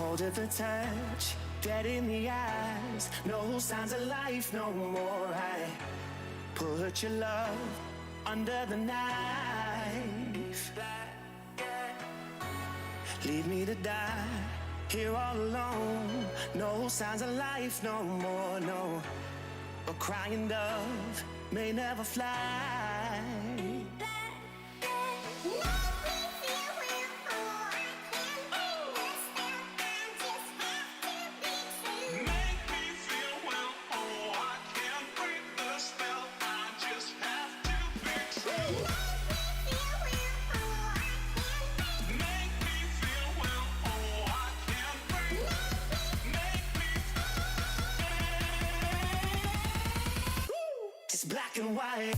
cold at the touch, dead in the eyes, no signs of life no more. I put your love under the knife. Leave me to die here all alone. No signs of life no more, no. A crying dove may never fly. It's black and white.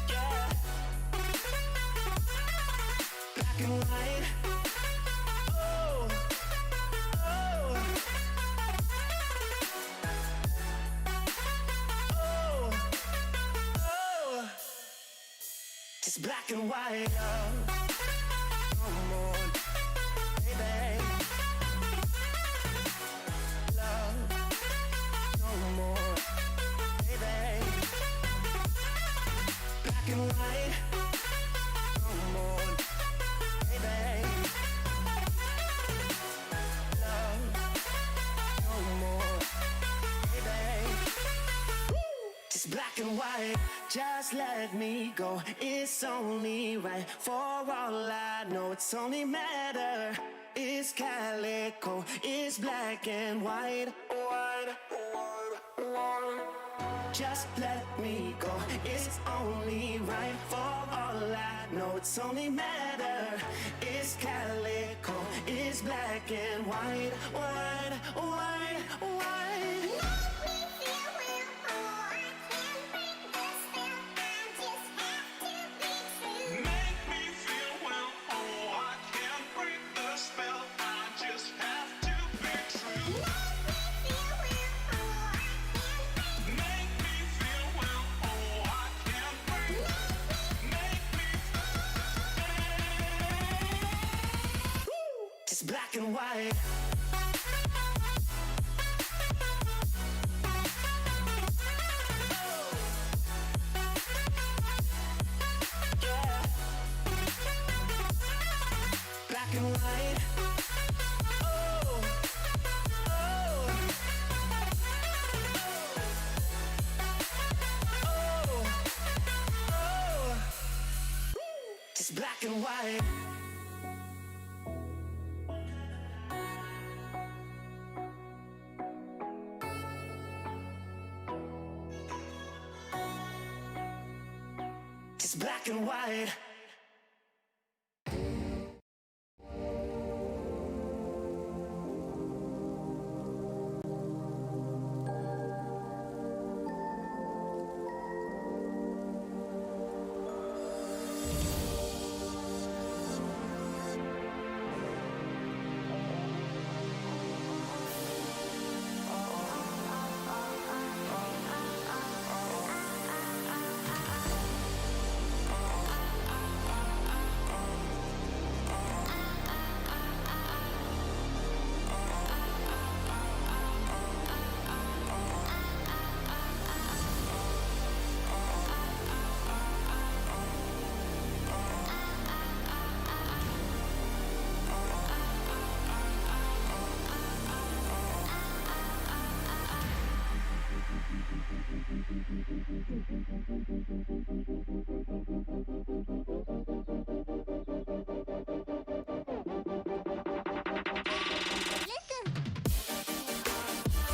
Yeah. Black and white. Oh, oh. Oh, oh. It's black and white. Black and white, just let me go. It's only right. For all I know, it's only matter. It's calico, it's black and white. Just let me go. It's only right. For all I know, it's only matter. It's calico, it's black and white. White, white, white. It's black and white. Yeah. Black and white. Oh, oh. Oh, oh. It's black and white. It's black and white.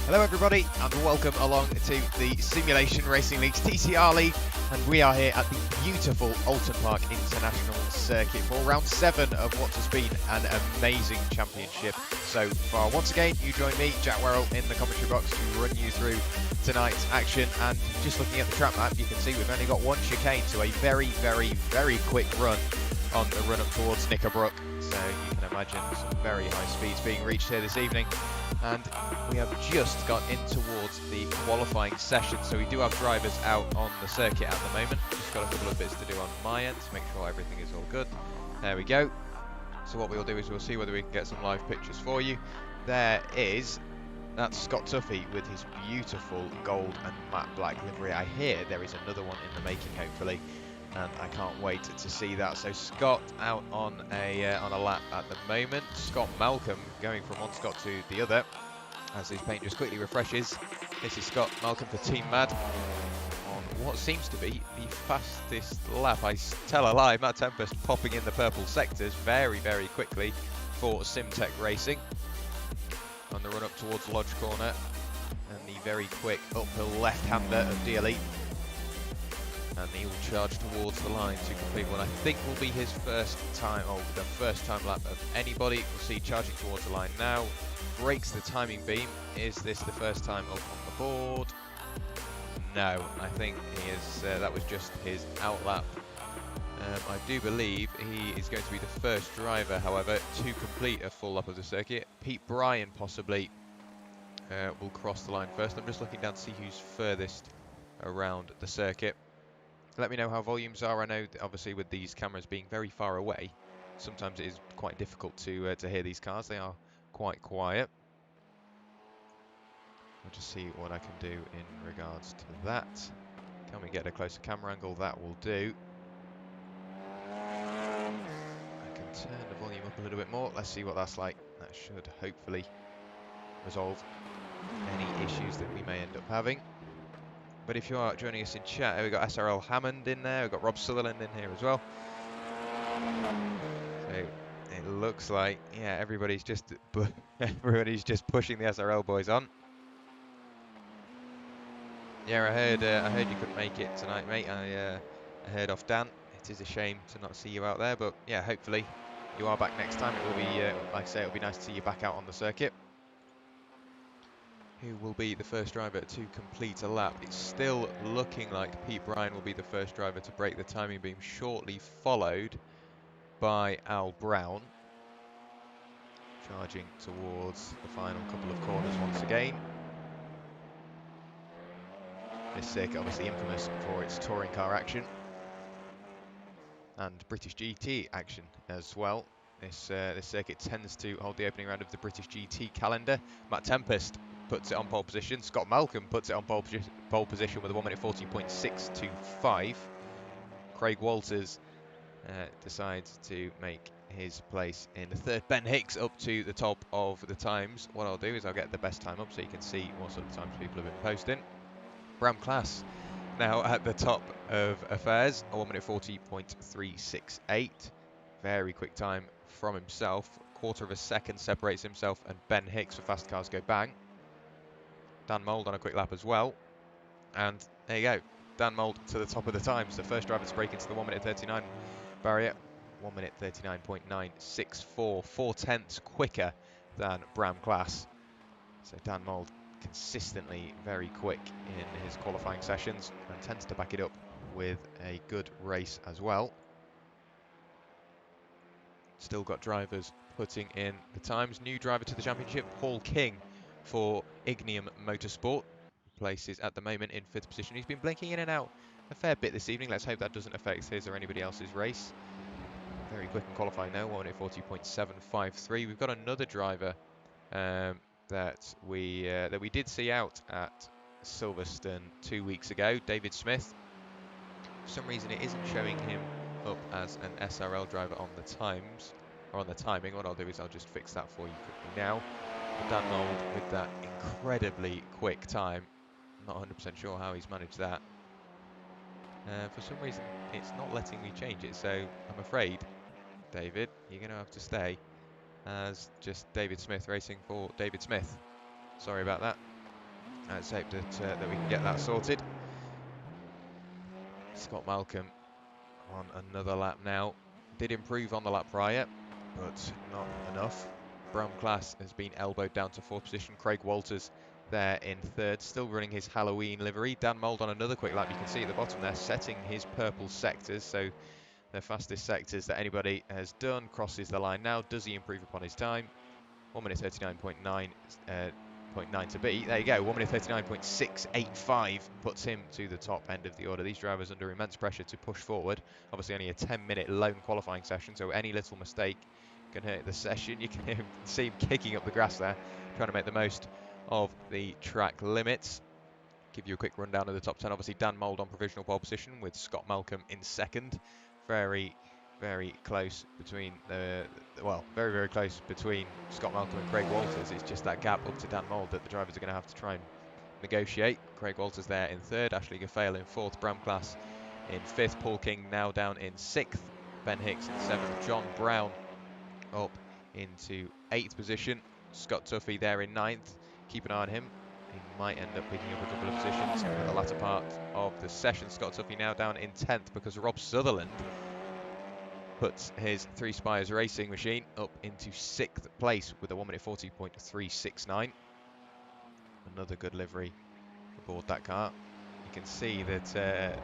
Hello everybody and welcome along to the Simulation Racing Leagues TCR League, and we are here at the beautiful Oulton Park International Circuit for round 7 of what has been an amazing championship so far. Once again, you join me, Jack Werrell, in the commentary box to run you through tonight's action. And just looking at the track map, you can see we've only got one chicane to a very quick run on the run up towards Knickerbrook. So you can imagine some very high speeds being reached here this evening. And we have just got in towards the qualifying session, so we do have drivers out on the circuit at the moment. Just got a couple of bits to do on my end to make sure everything is all good. There we go. So what we'll do is we'll see whether we can get some live pictures for you. That's Scott Tuffy with his beautiful gold and matte black livery. I hear there is another one in the making, hopefully, and I can't wait to see that. So Scott out on a lap at the moment. Scott Malcolm going from one Scott to the other as his paint just quickly refreshes. This is Scott Malcolm for Team Mad on what seems to be the fastest lap. I tell a lie, Matt Tempest popping in the purple sectors very, very quickly for Simtech Racing on the run up towards Lodge Corner, and the very quick uphill left-hander of DLE. And he will charge towards the line to complete what I think will be his first time, or the first time lap of anybody. We'll see charging towards the line now. Breaks the timing beam. Is this the first time up on the board? No, I think he is. That was just his out lap. I do believe he is going to be the first driver, however, to complete a full lap of the circuit. Pete Bryan possibly will cross the line first. I'm just looking down to see who's furthest around the circuit. Let me know how volumes are. I know that obviously with these cameras being very far away, sometimes it is quite difficult to hear these cars. They are quite quiet. I'll just see what I can do in regards to that. Can we get a closer camera angle? That will do. I can turn the volume up a little bit more. Let's see what that's like. That should hopefully resolve any issues that we may end up having. But if you are joining us in chat, we've got SRL Hammond in there, we've got Rob Sutherland in here as well. So it looks like, yeah, everybody's just pushing the SRL boys on. Yeah, I heard you couldn't make it tonight, mate. I heard off Dan. It is a shame to not see you out there, but yeah, hopefully you are back next time. It will be, like I say, it'll be nice to see you back out on the circuit. Who will be the first driver to complete a lap? It's still looking like Pete Bryan will be the first driver to break the timing beam, shortly followed by Al Brown. Charging towards the final couple of corners once again. This circuit obviously infamous for its touring car action and British GT action as well. This circuit tends to hold the opening round of the British GT calendar. Matt Tempest puts it on pole position. Scott Malcolm puts it on pole position with a 1 minute 40.625. Craig Walters decides to make his place in the third. Ben Hicks up to the top of the times. What I'll do is I'll get the best time up so you can see what sort of times people have been posting. Bram Class now at the top of affairs, a 1 minute 40.368. Very quick time from himself. Quarter of a second separates himself and Ben Hicks for Fast Cars Go Bang. Dan Mould on a quick lap as well. And there you go. Dan Mould to the top of the times. The first driver to break into the 1 minute 39 barrier. 1 minute 39.964. 4/10 quicker than Bram Class. So Dan Mould consistently very quick in his qualifying sessions and tends to back it up with a good race as well. Still got drivers putting in the times. New driver to the championship, Paul King for Ignium Motorsport. Places at the moment in 5th position. He's been blinking in and out a fair bit this evening. Let's hope that doesn't affect his or anybody else's race. Very quick in qualifying now, 1 minute 40.753. We've got another driver that we did see out at Silverstone 2 weeks ago, David Smith. For some reason it isn't showing him up as an SRL driver on the times, or on the timing. What I'll do is I'll just fix that for you quickly now. But Dan Mould with that incredibly quick time. Not 100% sure how he's managed that. For some reason it's not letting me change it, so I'm afraid, David, you're going to have to stay as just David Smith racing for David Smith. Sorry about that. Let's hope that we can get that sorted. Scott Malcolm on another lap now. Did improve on the lap prior, but not enough. Bram Class has been elbowed down to 4th position. Craig Walters there in 3rd, still running his Halloween livery. Dan Mould on another quick lap. You can see at the bottom there, setting his purple sectors. So the fastest sectors that anybody has done. Crosses the line now. Does he improve upon his time? 1 minute 39.9 to beat. There you go, 1 minute 39.685 puts him to the top end of the order. These drivers under immense pressure to push forward. Obviously only a 10-minute lone qualifying session, so any little mistake can hurt the session. You can see him kicking up the grass there, trying to make the most of the track limits. Give you a quick rundown of the top 10. Obviously Dan Mould on provisional pole position with Scott Malcolm in second. Very close between very close between Scott Malcolm and Craig Walters. It's just that gap up to Dan Mould that the drivers are going to have to try and negotiate. Craig Walters there in third, Ashley Gaffale in fourth, Bram Class in fifth, Paul King now down in sixth, Ben Hicks in seventh, John Brown up into eighth position, Scott Tuffy there in ninth. Keep an eye on him. He might end up picking up a couple of positions in the latter part of the session. Scott Tuffy now down in 10th because Rob Sutherland puts his Three Spires racing machine up into 6th place with a 1 minute 40.369. Another good livery aboard that car. You can see that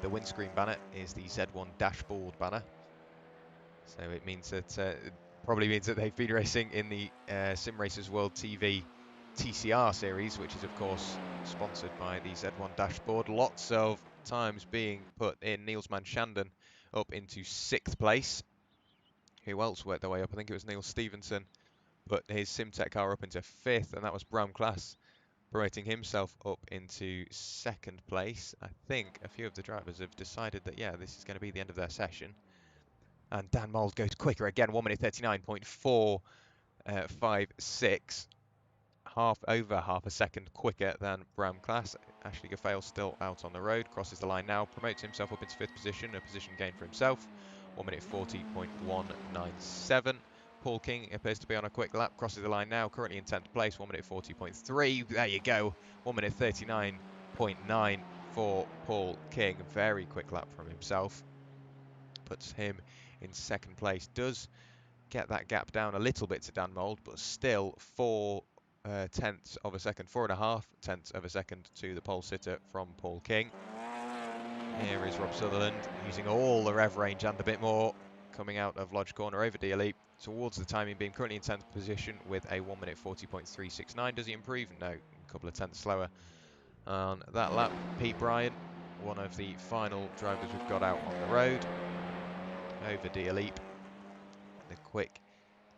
the windscreen banner is the Z1 dashboard banner. So it means that probably means that they've been racing in the Sim Racers World TV TCR series, which is of course sponsored by the Z1 dashboard. Lots of times being put in. Niels Manchanden up into 6th place. Who else worked their way up? I think it was Neil Stevenson put his SimTech car up into 5th, and that was Bram Class promoting himself up into 2nd place. I think a few of the drivers have decided that, yeah, this is going to be the end of their session. And Dan Mould goes quicker again, 1 minute 39.456. Over half a second quicker than Bram Class. Ashley Gaffale still out on the road, crosses the line now, promotes himself up into 5th position, a position gain for himself, 1 minute 40.197. Paul King appears to be on a quick lap, crosses the line now, currently in 10th place, 1 minute 40.3. There you go, 1 minute 39.9 for Paul King. Very quick lap from himself, puts him in 2nd place. Does get that gap down a little bit to Dan Mould, but still 4 tenths of a second, 4.5 tenths of a second to the pole sitter from Paul King. Here is Rob Sutherland using all the rev range and a bit more, coming out of Lodge Corner over Dealey towards the timing beam, currently in 10th position with a 1 minute 40.369. Does he improve? No, a couple of tenths slower on that lap. Pete Bryan, one of the final drivers we've got out on the road over Dealey. The quick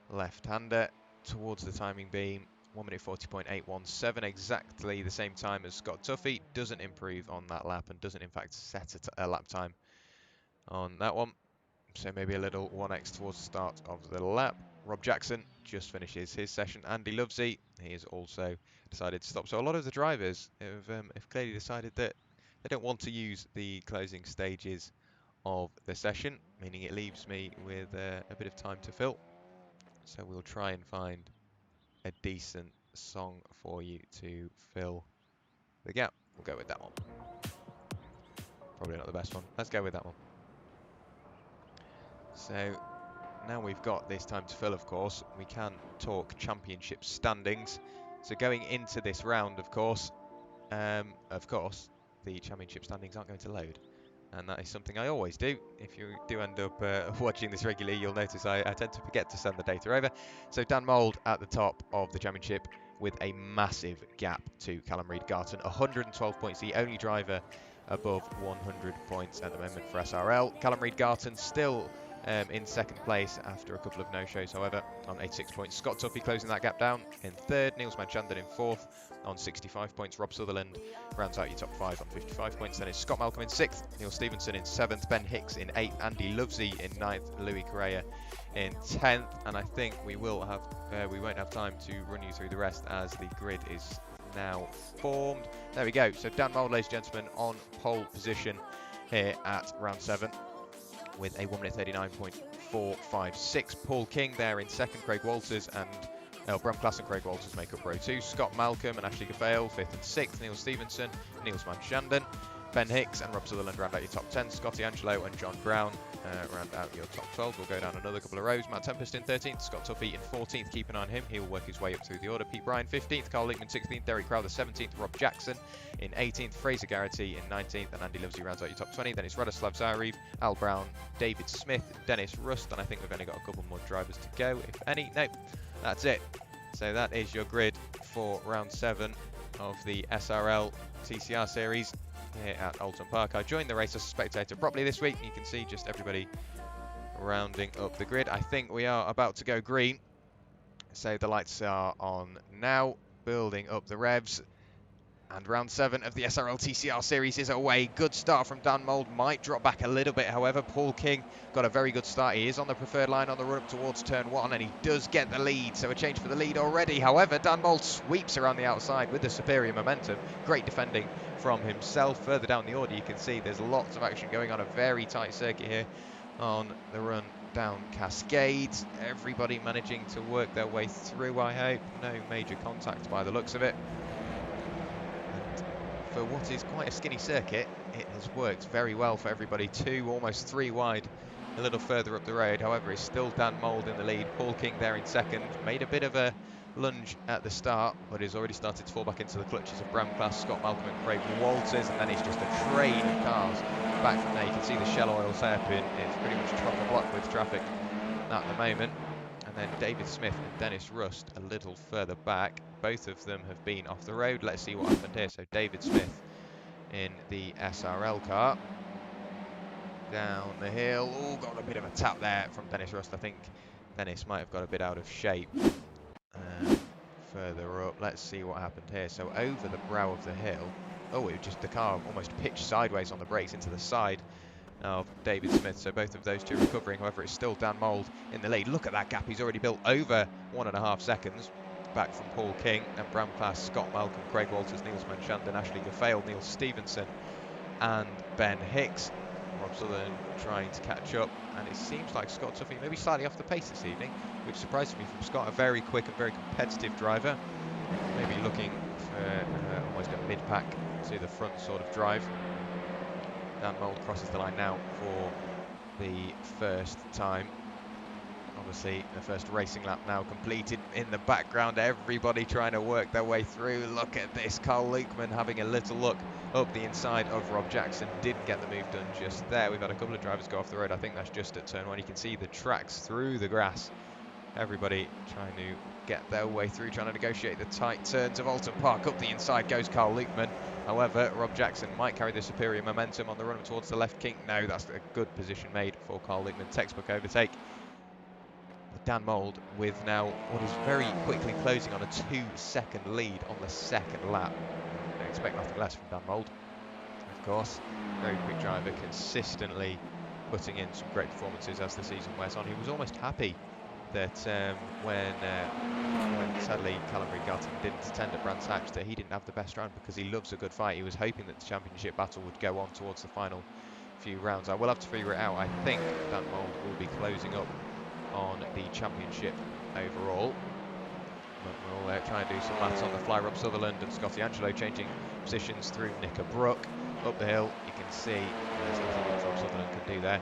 left-hander towards the timing beam, 1 minute 40.817, exactly the same time as Scott Tuffy. Doesn't improve on that lap and doesn't in fact set a lap time on that one. So maybe a little 1x towards the start of the lap. Rob Jackson just finishes his session. Andy Lovesey, he has also decided to stop. So a lot of the drivers have clearly decided that they don't want to use the closing stages of the session, meaning it leaves me with a bit of time to fill. So we'll try and find a decent song for you to fill the gap. We'll go with that one. Probably not the best one. Let's go with that one. So now we've got this time to fill, of course, we can talk championship standings. So going into this round, of course, the championship standings aren't going to load. And that is something I always do. If you do end up watching this regularly, you'll notice I tend to forget to send the data over. So Dan Mould at the top of the championship with a massive gap to Callum Reid Garton. 112 points, the only driver above 100 points at the moment for SRL. Callum Reid Garton still in 2nd place after a couple of no-shows, however, on 86 points. Scott Tuffy closing that gap down in 3rd. Niels Manchanden in 4th on 65 points. Rob Sutherland rounds out your top 5 on 55 points. Then it's Scott Malcolm in 6th, Neil Stevenson in 7th, Ben Hicks in 8th, Andy Lovesey in 9th, Louis Correa in 10th. And I think we won't have time to run you through the rest as the grid is now formed. There we go. So Dan Mould, ladies and gentlemen, on pole position here at round 7. With a 1 minute 39.456. Paul King there in 2nd, Craig Walters and Bram Class and Craig Walters make up row 2. Scott Malcolm and Ashley Gaffale 5th and 6th. Neil Stevenson, Niels Manchanden, Ben Hicks and Rob Sutherland round out your top 10. Scotty Angelo and John Brown round out your top 12. We'll go down another couple of rows. Matt Tempest in 13th, Scott Tuffy in 14th. Keep an eye on him. He'll work his way up through the order. Pete Bryan 15th, Carl Leekman 16th, Derek Crowther 17th, Rob Jackson in 18th, Fraser Garrity in 19th, and Andy Livesey rounds out your top 20. Then it's Radoslav Zarev, Al Brown, David Smith, Dennis Rust, and I think we've only got a couple more drivers to go, if any. Nope, that's it. So that is your grid for round 7 of the SRL TCR series here at Oulton Park. I joined the race as a spectator properly this week. You can see just everybody rounding up the grid. I think we are about to go green. So the lights are on now, building up the revs. And round 7 of the SRL TCR series is away. Good start from Dan Mould. Might drop back a little bit, however. Paul King got a very good start. He is on the preferred line on the run up towards turn 1, and he does get the lead. So a change for the lead already. However, Dan Mould sweeps around the outside with the superior momentum. Great defending from himself. Further down the order, you can see there's lots of action going on. A very tight circuit here on the run down Cascades. Everybody managing to work their way through, I hope. No major contact by the looks of it. For what is quite a skinny circuit, it has worked very well for everybody. 2, almost 3 wide a little further up the road. However, it's still Dan Mould in the lead. Paul King there in second. Made a bit of a lunge at the start, but has already started to fall back into the clutches of Bram Class, Scott Malcolm and Craig Walters, and then it's just a train of cars back from there. You can see the Shell Oils hairpin. It's pretty much chock-a-block with traffic at the moment. And then David Smith and Dennis Rust a little further back. Both of them have been off the road. Let's see what happened here. So David Smith in the SRL car. Down the hill. Oh, got a bit of a tap there from Dennis Rust. I think Dennis might have got a bit out of shape. Further up, let's see what happened here. So over the brow of the hill. Oh, it was just the car almost pitched sideways on the brakes into the side of David Smith, so both of those two recovering. However, it's still Dan Mould in the lead. Look at that gap, he's already built over 1.5 seconds back from Paul King and Bram Class, Scott Malcolm, Craig Walters, Niels Manchanda, Ashley Gafail, Neil Stevenson and Ben Hicks. Rob Sutherland trying to catch up, and it seems like Scott Tuffy maybe slightly off the pace this evening, which surprises me from Scott. A very quick and very competitive driver, maybe looking for almost a mid-pack to the front sort of drive. Dan Mould crosses the line now for the first time. Obviously, the first racing lap now completed. In the background, everybody trying to work their way through. Look at this, Carl Leekman having a little look up the inside of Rob Jackson. Didn't get the move done just there. We've had a couple of drivers go off the road. I think that's just at turn 1. You can see the tracks through the grass. Everybody trying to get their way through, trying to negotiate the tight turns of Oulton Park. Up the inside goes Carl Leekman. However, Rob Jackson might carry the superior momentum on the run towards the left. King, no, that's a good position made for Carl Leekman. Textbook overtake. Dan Mould with now what is very quickly closing on a 2-second lead on the second lap. I expect nothing less from Dan Mould. Of course, very quick driver, consistently putting in some great performances as the season wears on. He was almost happy that when sadly Callum Regarton didn't attend at Brands Hatch, that he didn't have the best round, because he loves a good fight. He was hoping that the championship battle would go on towards the final few rounds. I will have to figure it out. I think Dan Mould will be closing up on the championship overall. But we'll try and do some laps on the fly. Rob Sutherland and Scotty Angelo changing positions through Nicker Brook. Up the hill, you can see there's nothing that Rob Sutherland can do there.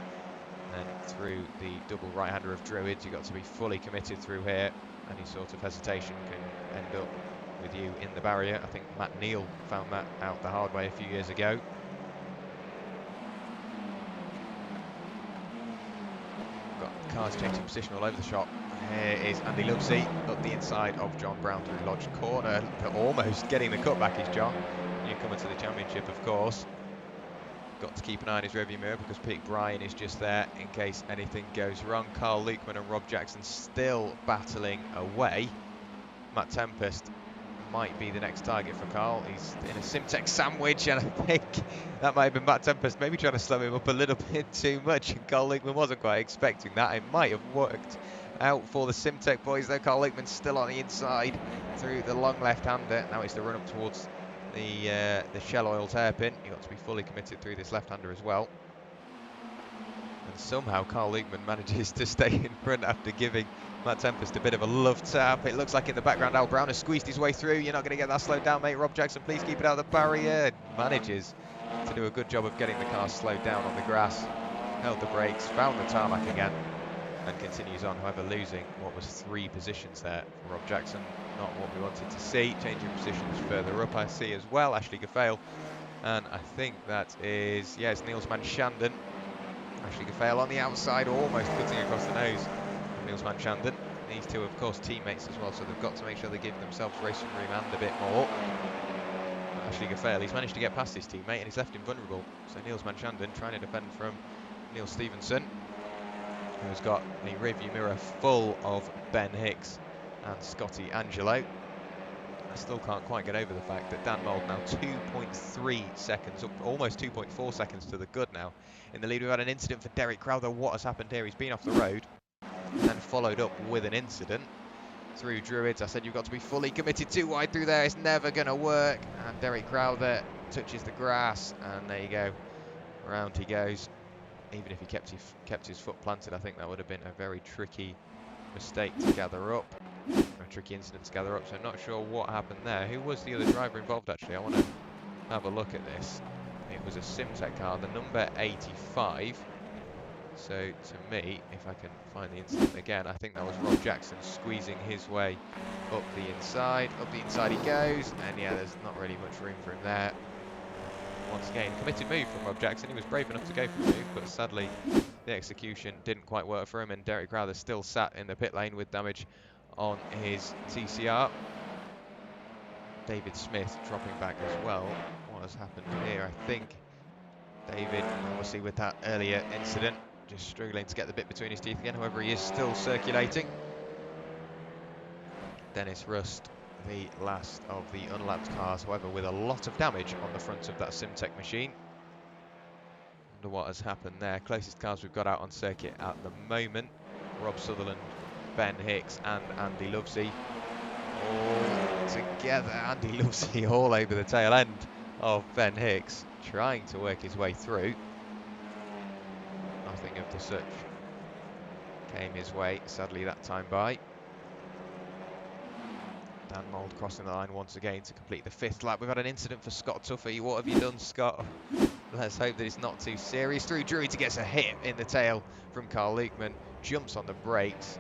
And through the double right-hander of Druids, you've got to be fully committed through here. Any sort of hesitation can end up with you in the barrier. I think Matt Neal found that out the hard way a few years ago. Got cars changing position all over the shop. Here is Andy Livesey up the inside of John Brown through Lodge Corner, almost getting the cutback is John. Newcomer to the championship, of course. Got to keep an eye on his rearview mirror, because Pete Bryan is just there in case anything goes wrong. Carl Leekman and Rob Jackson still battling away. Matt Tempest might be the next target for Carl. He's in a Simtech sandwich, and I think that might have been Matt Tempest maybe trying to slow him up a little bit too much, and Carl Leekman wasn't quite expecting that. It might have worked out for the Simtech boys though. Carl Leekman's still on the inside through the long left-hander. Now it's the run up towards the Shell Oils hairpin. You've got to be fully committed through this left-hander as well. And somehow Carl Leekman manages to stay in front after giving Matt Tempest a bit of a love tap. It looks like in the background Al Brown has squeezed his way through. You're not going to get that slowed down, mate. Rob Jackson, please keep it out of the barrier. Manages to do a good job of getting the car slowed down on the grass. held the brakes, found the tarmac again, and continues on, however losing what was 3 positions there for Rob Jackson. Not what we wanted to see. Changing positions further up I see as well, Ashley Gaffale, and I think that is, yeah, it's Niels Manchanden. Ashley Gaffale on the outside, almost cutting across the nose of Niels Manchanden. These two, of course, teammates as well, so they've got to make sure they give themselves racing room and a bit more. Ashley Gaffale, he's managed to get past his teammate and he's left him vulnerable. So Niels Manchanden trying to defend from Neil Stevenson, who's got the rearview mirror full of Ben Hicks and Scotty Angelo. I still can't quite get over the fact that Dan Mould now 2.3 seconds, up almost 2.4 seconds to the good now in the lead. We've had an incident for Derek Crowther. What has happened here? He's been off the road and then followed up with an incident through Druids. I said you've got to be fully committed. Too wide through there, it's never going to work. And Derek Crowther touches the grass, and there you go. Round he goes. Even if he kept his foot planted, I think that would have been a very tricky mistake to gather up. A tricky incident to gather up, so not sure what happened there. Who was the other driver involved, actually? I want to have a look at this. It was a Simtech car, the number 85. So to me, if I can find the incident again, I think that was Rob Jackson squeezing his way up the inside. Up the inside he goes, and yeah, there's not really much room for him there. Once again, committed move from Rob Jackson. He was brave enough to go for the move, but sadly the execution didn't quite work for him, and Derek Crowther still sat in the pit lane with damage on his TCR. David Smith dropping back as well. What has happened here? I think David, obviously with that earlier incident, just struggling to get the bit between his teeth again. However, he is still circulating. Dennis Rust, the last of the unlapped cars, however, with a lot of damage on the front of that Simtech machine. Wonder what has happened there. Closest cars we've got out on circuit at the moment: Rob Sutherland, Ben Hicks, and Andy Lovesey. All together, Andy Lovesey all over the tail end of Ben Hicks, trying to work his way through. Nothing of the such came his way, sadly, that time by. Dan Mould crossing the line once again to complete the 5th lap. We've had an incident for Scott Tuffy. What have you done, Scott? Let's hope that it's not too serious. Through Druids, he gets a hit in the tail from Carl Lukeman, jumps on the brakes,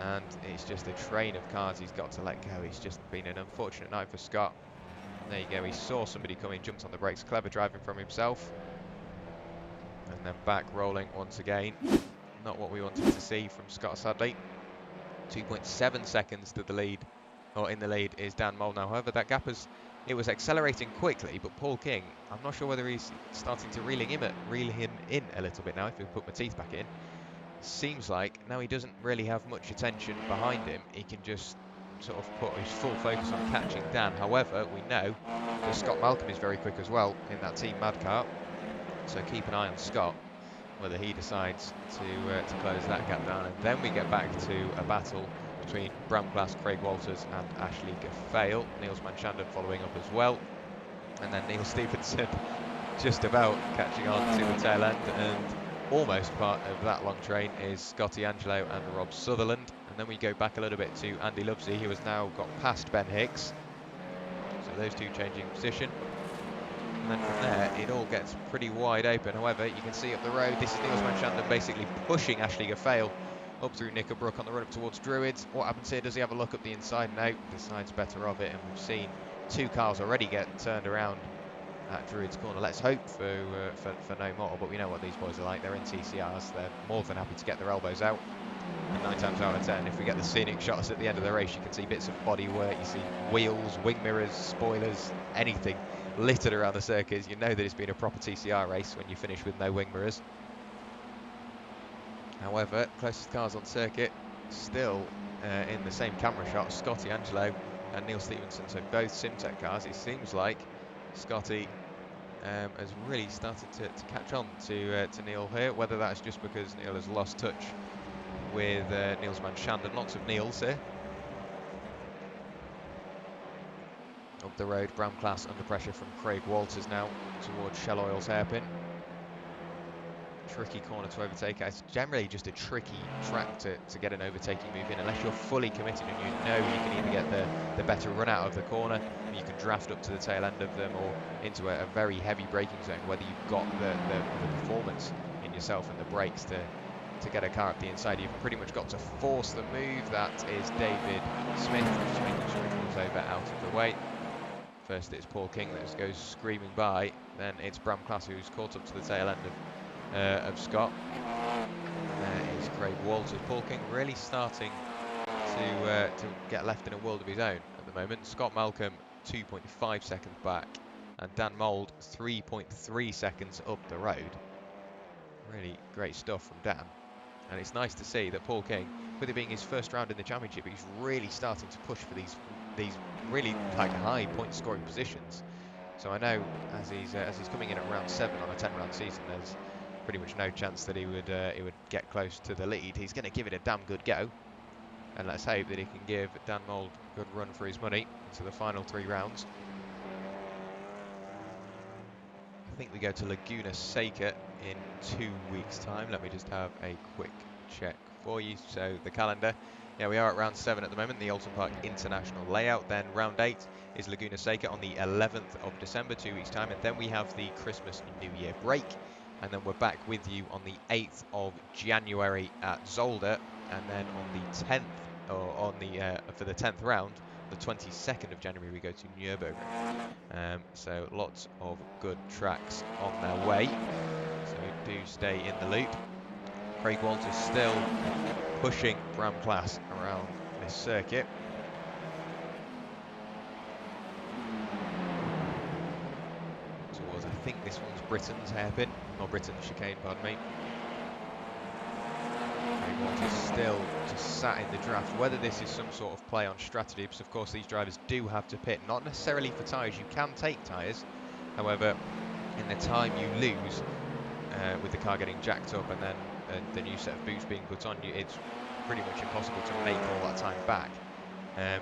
and it's just a train of cars he's got to let go. It's just been an unfortunate night for Scott. And there you go, he saw somebody coming, jumped on the brakes. Clever driving from himself. And then back rolling once again. Not what we wanted to see from Scott, sadly. 2.7 seconds to the lead, or in the lead, is Dan Mould now. However, that gap it was accelerating quickly, but Paul King, I'm not sure whether he's starting to reel him in a little bit now, if we put my teeth back in. Seems like now he doesn't really have much attention behind him. He can just sort of put his full focus on catching Dan. However, we know that Scott Malcolm is very quick as well in that Team Mad car, so keep an eye on Scott, whether he decides to close that gap down. And then we get back to a battle between Bram Glass, Craig Walters and Ashley Gaffale. Niels Manchanden following up as well, and then Neil Stevenson just about catching on to the tail end, and almost part of that long train is Scotty Angelo and Rob Sutherland. And then we go back a little bit to Andy Lovesey, who has now got past Ben Hicks, so those two changing position. And then from there, it all gets pretty wide open. However, you can see up the road, this is Niels Manchanden basically pushing Ashley Gaffale up through Knickerbrook on the run up towards Druids. What happens here? Does he have a look up the inside? No, decides better of it, and we've seen 2 cars already get turned around at Druids corner. Let's hope for no more, but we know what these boys are like. They're in TCRs, they're more than happy to get their elbows out. And 9 times out of 10, if we get the scenic shots at the end of the race, you can see bits of bodywork, you see wheels, wing mirrors, spoilers, anything littered around the circuit. You know that it's been a proper TCR race when you finish with no wing mirrors. However, closest cars on circuit still in the same camera shot, Scotty Angelo and Neil Stevenson, so both Simtech cars. It seems like Scotty has really started to catch on to Neil here, whether that's just because Neil has lost touch with Niels Manchanden. Lots of Neils here. Up the road, Bram Class under pressure from Craig Walters now towards Shell Oil's hairpin. Tricky corner to overtake. It's generally just a tricky track to get an overtaking move in, unless you're fully committed and you know you can either get the better run out of the corner, and you can draft up to the tail end of them, or into a very heavy braking zone, whether you've got the performance in between yourself and the brakes to get a car up the inside. You've pretty much got to force the move. That is David Smith, just making sure he pulls over out of the way. First it's Paul King that just goes screaming by, then it's Bram Class who's caught up to the tail end of Scott. There is Craig Walters. Paul King really starting to get left in a world of his own at the moment. Scott Malcolm 2.5 seconds back, and Dan Mould 3.3 seconds up the road. Really great stuff from Dan, and it's nice to see that Paul King, with it being his first round in the championship, he's really starting to push for these really like high point scoring positions. So I know as he's coming in at round 7 on a 10-round season, there's pretty much no chance that he would get close to the lead. He's going to give it a damn good go, and let's hope that he can give Dan Mould a good run for his money into the final 3 rounds. I think we go to Laguna Seca in 2 weeks' time. Let me just have a quick check for you. So the calendar, yeah, we are at round 7 at the moment, the Oulton Park International layout. Then round 8 is Laguna Seca on the 11th of December, 2 weeks' time, and then we have the Christmas and New Year break, and then we're back with you on the 8th of January at Zolder, and then on the 10th, or on the for the 10th round, the 22nd of January, we go to Nürburgring. So lots of good tracks on their way, so do stay in the loop. Craig Walters still pushing Bram Class around this circuit. Towards, I think this one's Britain's hairpin, or Britain's chicane, pardon me. Craig Walters still just sat in the draft. Whether this is some sort of play on strategy, because of course these drivers do have to pit, not necessarily for tyres. You can take tyres, however, in the time you lose with the car getting jacked up and then the new set of boots being put on you, it's pretty much impossible to make all that time back.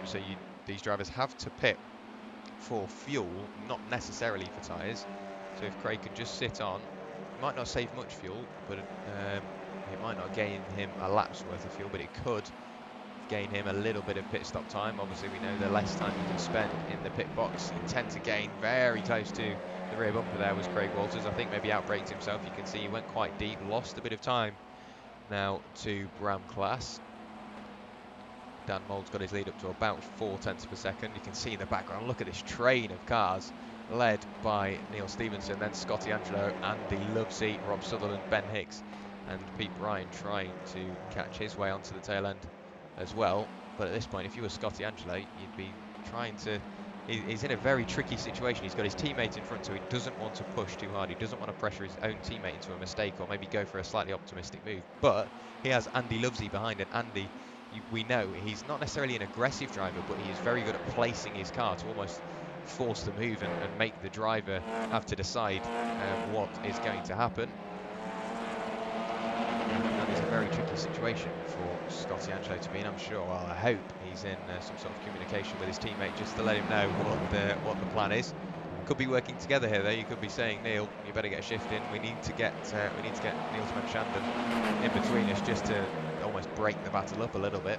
So these drivers have to pit for fuel, not necessarily for tyres. So if Craig can just sit on, it might not save much fuel, but it might not gain him a lap's worth of fuel, but it could gain him a little bit of pit stop time. Obviously, we know the less time you can spend in the pit box, you tend to gain. Very close to the rear bumper there was Craig Walters. I think maybe outbraked himself. You can see he went quite deep, lost a bit of time now to Bram Class. Dan Mould's got his lead up to about 0.4 per second. You can see in the background, look at this train of cars led by Neil Stevenson, then Scotty Angelo, Andy Lovesey, Rob Sutherland, Ben Hicks and Pete Bryan trying to catch his way onto the tail end as well. But at this point, if you were Scotty Angelo, you'd be trying to... He's in a very tricky situation. He's got his teammate in front, so he doesn't want to push too hard. He doesn't want to pressure his own teammate into a mistake or maybe go for a slightly optimistic move. But he has Andy Lovesey behind, and Andy, we know, he's not necessarily an aggressive driver, but he is very good at placing his car to almost force the move and make the driver have to decide what is going to happen. That is a very tricky situation for Scotty Angelo to be in, I'm sure. Well, I hope he's in some sort of communication with his teammate just to let him know what the plan is. Could be working together here, though. You could be saying, Neil, you better get a shift in. We need to get Neil Shannon in between us just to almost break the battle up a little bit.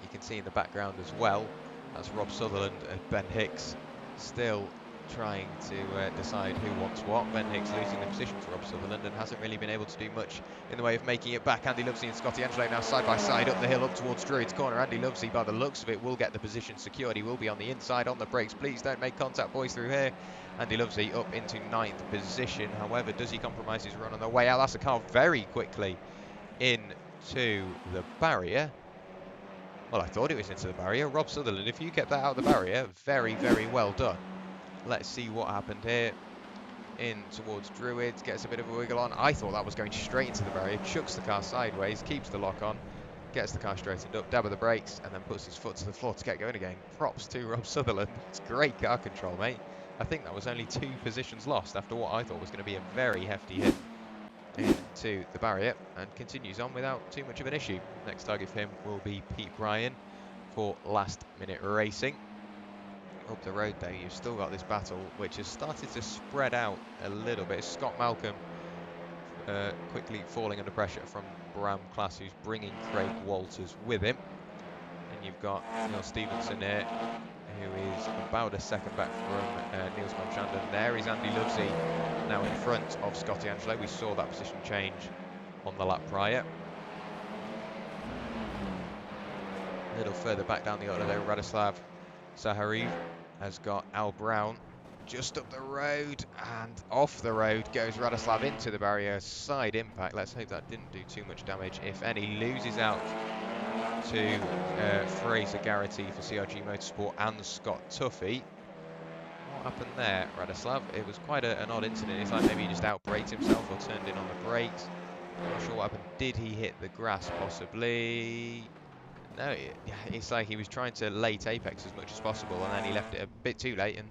You can see in the background as well, that's Rob Sutherland and Ben Hicks still trying to decide who wants what. Ben Hicks losing the position to Rob Sutherland and hasn't really been able to do much in the way of making it back. Andy Lovesey and Scotty Angelo now side by side up the hill up towards Druids Corner. Andy Lovesey, by the looks of it, will get the position secured. He will be on the inside on the brakes. Please don't make contact, boys, through here. Andy Lovesey up into 9th position. However, does he compromise his run on the way out? That's a car very quickly into the barrier. Well, I thought it was into the barrier. Rob Sutherland, if you get that out of the barrier, very, very well done. Let's see what happened here. In towards Druids, gets a bit of a wiggle on. I thought that was going straight into the barrier, chucks the car sideways, keeps the lock on, gets the car straightened up, dab of the brakes, and then puts his foot to the floor to get going again. Props to Rob Sutherland. It's great car control, mate. I think that was only 2 positions lost after what I thought was going to be a very hefty hit into the barrier, and continues on without too much of an issue. Next target for him will be Pete Bryan for last minute racing. Up the road there, you've still got this battle which has started to spread out a little bit. Scott Malcolm quickly falling under pressure from Bram Class, who's bringing Craig Walters with him. And you've got Neil Stevenson here, who is about a second back from Niels van Schanden. There is Andy Lovesey now in front of Scotty Angelo. We saw that position change on the lap prior. A little further back down the order though, Radoslav Zaharev has got Al Brown just up the road, and off the road goes Radoslav into the barrier. Side impact. Let's hope that didn't do too much damage, if any. Loses out to Fraser Garrity for CRG Motorsport and Scott Tuffy. What happened there, Radoslav? It was quite an odd incident. It's like maybe he just outbraked himself or turned in on the brakes. Not sure what happened. Did he hit the grass? Possibly. No, it's like he was trying to late apex as much as possible, and then he left it a bit too late, and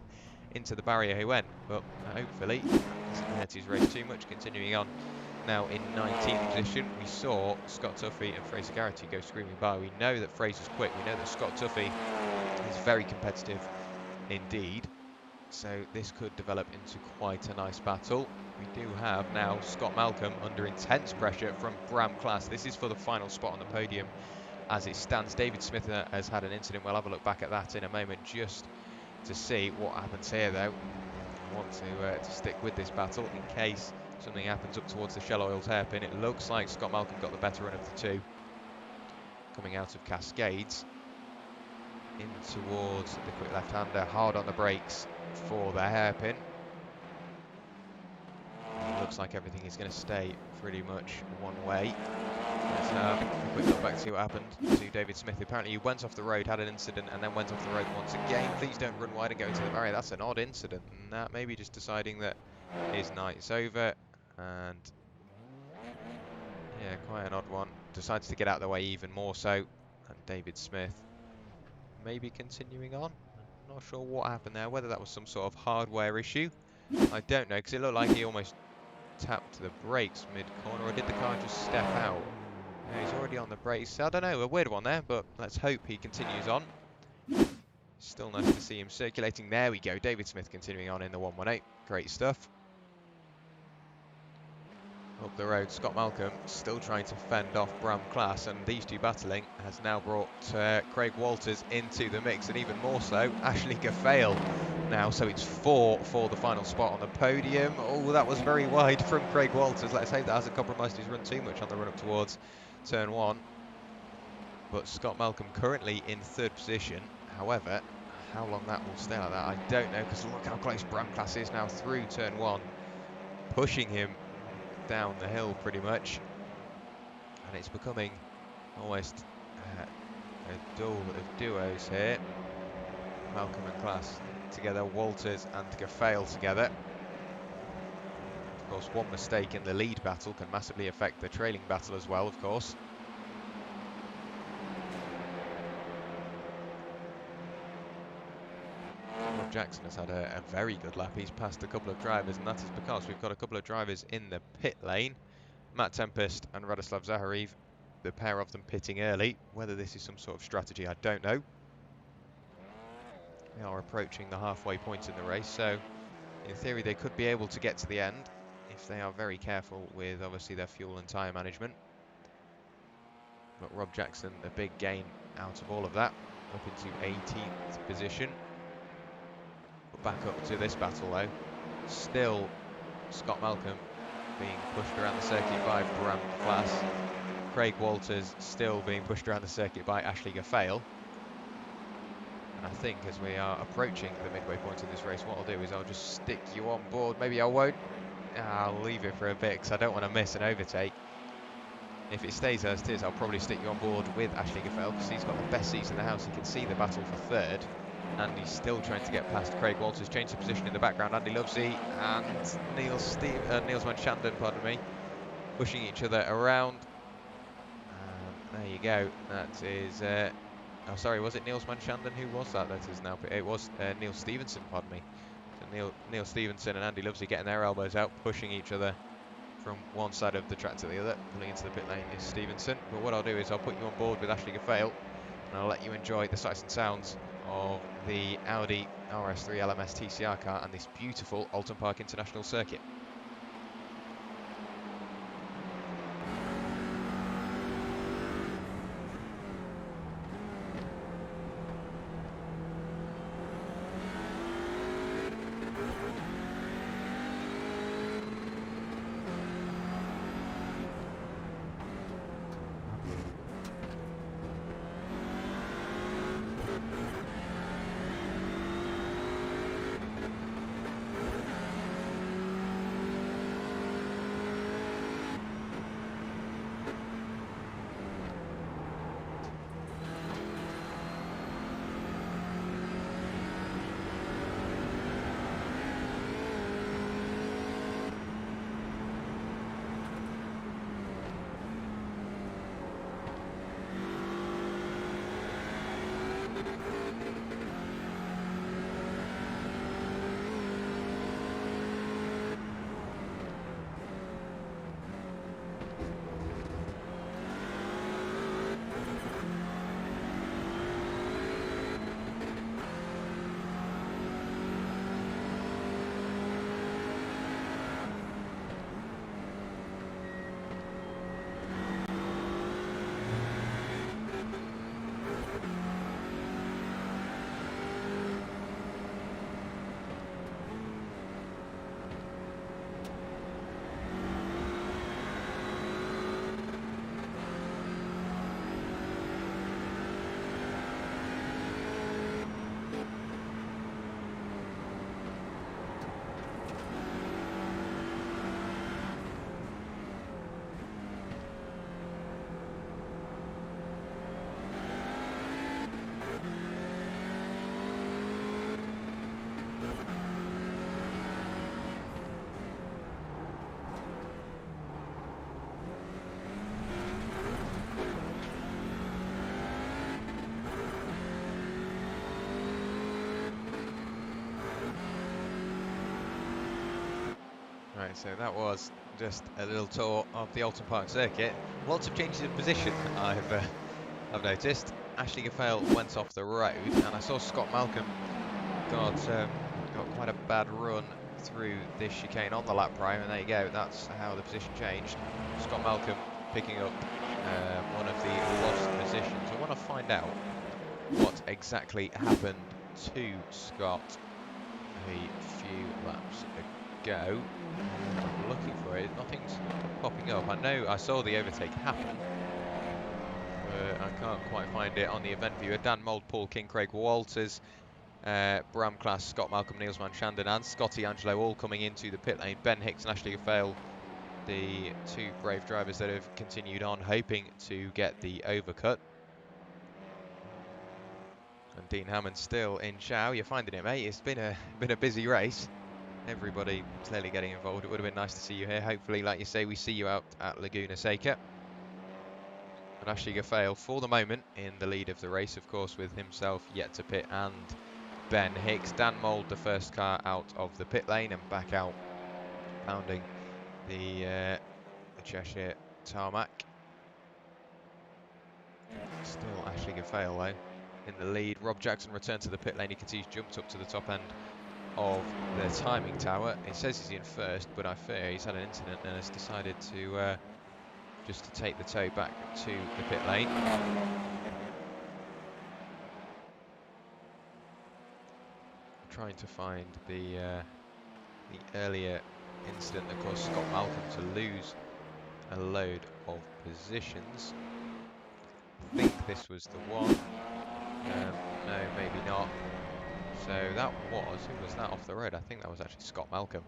into the barrier he went. But hopefully he doesn't hurt his race too much. Continuing on now in 19th position, we saw Scott Tuffy and Fraser Garrity go screaming by. We know that Fraser's quick. We know that Scott Tuffy is very competitive indeed. So this could develop into quite a nice battle. We do have now Scott Malcolm under intense pressure from Bram Class. This is for the final spot on the podium as it stands. David Smith has had an incident. We'll have a look back at that in a moment just to see what happens here though. I want to stick with this battle in case something happens up towards the Shell Oils hairpin. It looks like Scott Malcolm got the better run of the two coming out of Cascades in towards the quick left-hander, hard on the brakes for the hairpin. It looks like everything is going to stay pretty much one way. Let's have a quick look back to see what happened to David Smith. Apparently he went off the road, had an incident, and then went off the road once again. Please don't run wide and go into the barrier. That's an odd incident. And that maybe just deciding that his night is over. And yeah, quite an odd one. Decides to get out of the way even more so. And David Smith maybe continuing on. Not sure what happened there, whether that was some sort of hardware issue. I don't know, because it looked like he almost tapped the brakes mid-corner, or did the car just step out? No, he's already on the brakes. I don't know, a weird one there, but let's hope he continues on. Still nice to see him circulating. There we go, David Smith continuing on in the 118. Great stuff. Up the road, Scott Malcolm still trying to fend off Bram Class, and these two battling has now brought Craig Walters into the mix, and even more so, Ashley Gaffale now. So it's 4 for the final spot on the podium. Oh, that was very wide from Craig Walters. Let's hope that hasn't compromised his run too much on the run up towards turn 1. But Scott Malcolm currently in 3rd position. However, how long that will stay like that, I don't know, because look how close Bram Class is now through turn 1, pushing him down the hill pretty much, and it's becoming almost a duel of duos here. Malcolm and Class together, Walters and Gaffale together. Of course, one mistake in the lead battle can massively affect the trailing battle as well, of course. Rob Jackson has had a very good lap. He's passed a couple of drivers, and that is because we've got a couple of drivers in the pit lane. Matt Tempest and Radoslav Zaharev, the pair of them pitting early. Whether this is some sort of strategy, I don't know. We are approaching the halfway point in the race, so in theory they could be able to get to the end if they are very careful with obviously their fuel and tyre management. But Rob Jackson, a big gain out of all of that, up into 18th position. Back up to this battle though, still Scott Malcolm being pushed around the circuit by Bram Class. Craig Walters still being pushed around the circuit by Ashley Gaffale. And I think as we are approaching the midway point of this race, what I'll do is I'll just stick you on board. Maybe I won't. I'll leave it for a bit because I don't want to miss an overtake. If it stays as it is, I'll probably stick you on board with Ashley Gaffale because he's got the best seats in the house. He can see the battle for 3rd. And he's still trying to get past Craig Walters. Changed the position in the background. Andy Lovesey and Niels van Schanden, pardon me, pushing each other around. There you go. That is. Oh, sorry. Was it Niels van Schanden? Who was that? That is now. It was Neil Stevenson. Pardon me. So Neil Stevenson and Andy Lovesey getting their elbows out, pushing each other from one side of the track to the other. Pulling into the pit lane is Stevenson. But what I'll do is I'll put you on board with Ashley Gaffale, and I'll let you enjoy the sights and sounds of the Audi RS3 LMS TCR car and this beautiful Oulton Park International Circuit. Right, so that was just a little tour of the Oulton Park Circuit. Lots of changes of position I've noticed. Ashley Gaffale went off the road, and I saw Scott Malcolm got quite a bad run through this chicane on the lap prior, and there you go, that's how the position changed. Scott Malcolm picking up one of the lost positions. I want to find out what exactly happened to Scott a few laps ago. I'm looking for it, nothing's popping up. I know I saw the overtake happen, but I can't quite find it on the event viewer. Dan Mould, Paul King, Craig Walters, Bram Class, Scott Malcolm, Niels Van Shandon and Scotty Angelo all coming into the pit lane. Ben Hicks and Ashley Gaffale, the two brave drivers that have continued on, hoping to get the overcut. And Dean Hammond still in Chow. You're finding it, mate. It's been a busy race. Everybody clearly getting involved. It would have been nice to see you here. Hopefully, like you say, we see you out at Laguna Seca. And Ashley Gaffale, for the moment, in the lead of the race, of course, with himself yet to pit and Ben Hicks. Dan Mould, the first car out of the pit lane and back out, pounding the Cheshire tarmac. Still Ashley Gaffale, though, in the lead. Rob Jackson returned to the pit lane. You can see he's jumped up to the top end of the timing tower. It says he's in first, but I fear he's had an incident and has decided to just to take the tow back to the pit lane. Trying to find the earlier incident that caused Scott Malcolm to lose a load of positions. I think this was the one. No, maybe not. So that was, who was that off the road? I think that was actually Scott Malcolm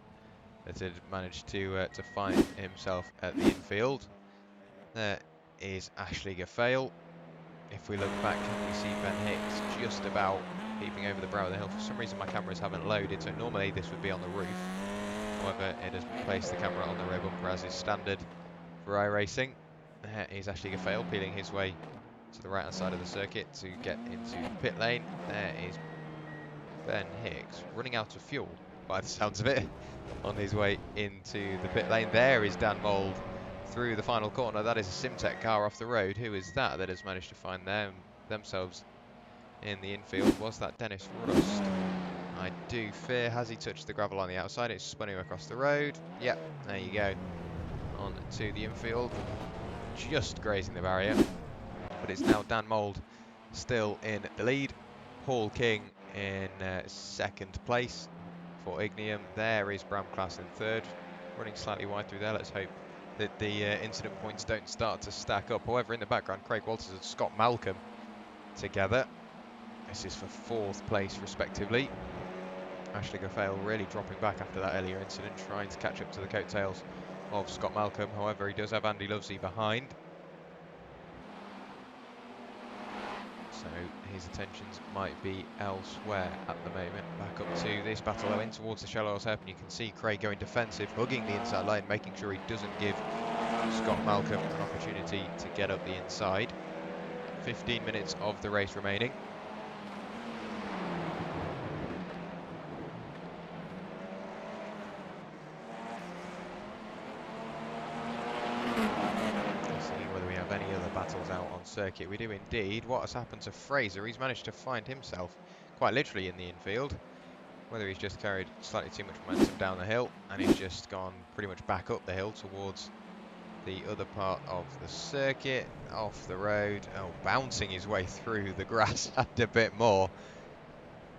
that had managed to find himself at the infield. There is Ashley Gaffale. If we look back, we see Ben Hicks just about peeping over the brow of the hill. For some reason my cameras haven't loaded, so normally this would be on the roof. However, it has placed the camera on the rear bumper as is standard for iRacing. There is Ashley Gaffale peeling his way to the right hand side of the circuit to get into the pit lane. There is Ben Hicks running out of fuel by the sounds of it on his way into the pit lane. There is Dan Mould through the final corner. That is a Simtech car off the road. Who is that has managed to find themselves in the infield? Was that Dennis Rust? I do fear. Has he touched the gravel on the outside? It's spun him across the road. Yep, there you go. On to the infield. Just grazing the barrier. But it's now Dan Mould still in the lead. Paul King in second place for Ignium. There is Bram Class in third. Running slightly wide through there. Let's hope that the incident points don't start to stack up. However, in the background, Craig Walters and Scott Malcolm together. This is for fourth place, respectively. Ashley Gaffale really dropping back after that earlier incident, trying to catch up to the coattails of Scott Malcolm. However, he does have Andy Lovesey behind. So his attentions might be elsewhere at the moment. Back up to this battle, though, in towards the shallow hairpin. You can see Craig going defensive, hugging the inside line, making sure he doesn't give Scott Malcolm an opportunity to get up the inside. 15 minutes of the race remaining. battles out on circuit. We do indeed. What has happened to Fraser? He's managed to find himself quite literally in the infield. Whether he's just carried slightly too much momentum down the hill and he's just gone pretty much back up the hill towards the other part of the circuit, off the road. Oh, bouncing his way through the grass and a bit more.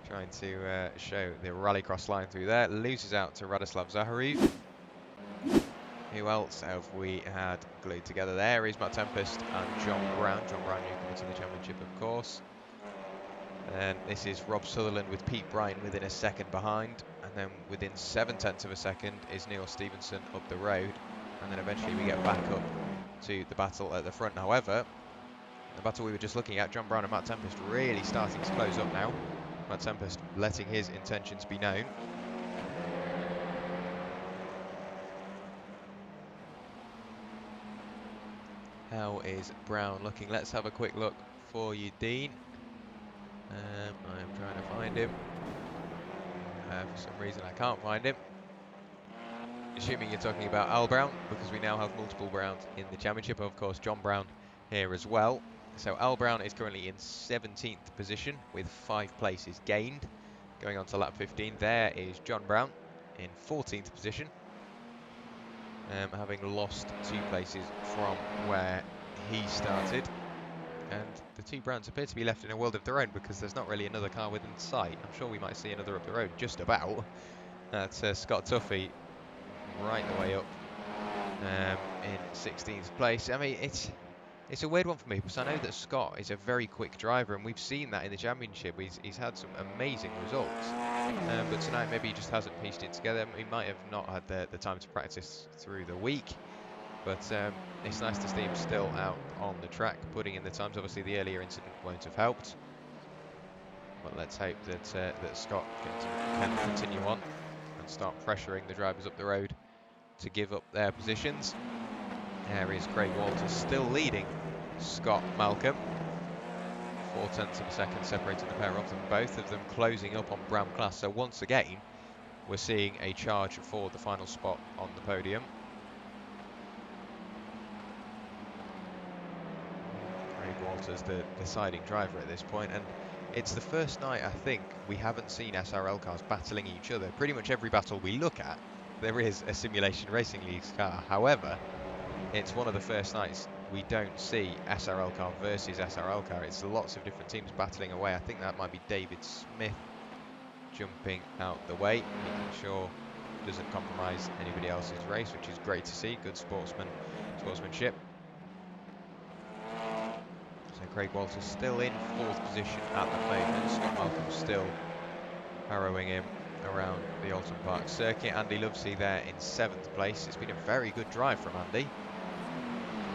Trying to show the rallycross line through there. Loses out to Radoslav Zaharev. Who else have we had glued together? There is Matt Tempest and John Brown. John Brown, newcomer to the championship, of course. And this is Rob Sutherland with Pete Bryan within a second behind. And then within 7/10 of a second is Neil Stevenson up the road. And then eventually we get back up to the battle at the front. However, the battle we were just looking at, John Brown and Matt Tempest really starting to close up now. Matt Tempest letting his intentions be known. How is Brown looking? Let's have a quick look for you, Dean. I'm trying to find him. For some reason I can't find him. Assuming you're talking about Al Brown, because we now have multiple Browns in the championship. Of course, John Brown here as well. So Al Brown is currently in 17th position with 5 places gained. Going on to lap 15, there is John Brown in 14th position. Having lost 2 places from where he started. And the 2 Browns appear to be left in a world of their own because there's not really another car within sight. I'm sure we might see another up the road, just about. That's Scott Tuffy right the way up in 16th place. I mean, it's a weird one for me because I know that Scott is a very quick driver and we've seen that in the championship. He's had some amazing results, but tonight maybe he just hasn't pieced it together. He might have not had the time to practice through the week, but it's nice to see him still out on the track putting in the times. Obviously the earlier incident won't have helped, but let's hope that Scott can continue on and start pressuring the drivers up the road to give up their positions. There is Craig Walters still leading Scott Malcolm. 0.4 of a second separating the pair of them, both of them closing up on Brown Class. So once again, we're seeing a charge for the final spot on the podium. Craig Walters, the deciding driver at this point, and it's the first night I think we haven't seen SRL cars battling each other. Pretty much every battle we look at, there is a Simulation Racing Leagues car. However, it's one of the first nights we don't see SRL car versus SRL car. It's lots of different teams battling away. I think that might be David Smith jumping out the way, making sure it doesn't compromise anybody else's race, which is great to see. Good sportsmanship. So Craig Walters still in 4th position at the moment. Scott Malcolm still harrowing him around the Oulton Park Circuit. Andy Lovesey there in 7th place. It's been a very good drive from Andy.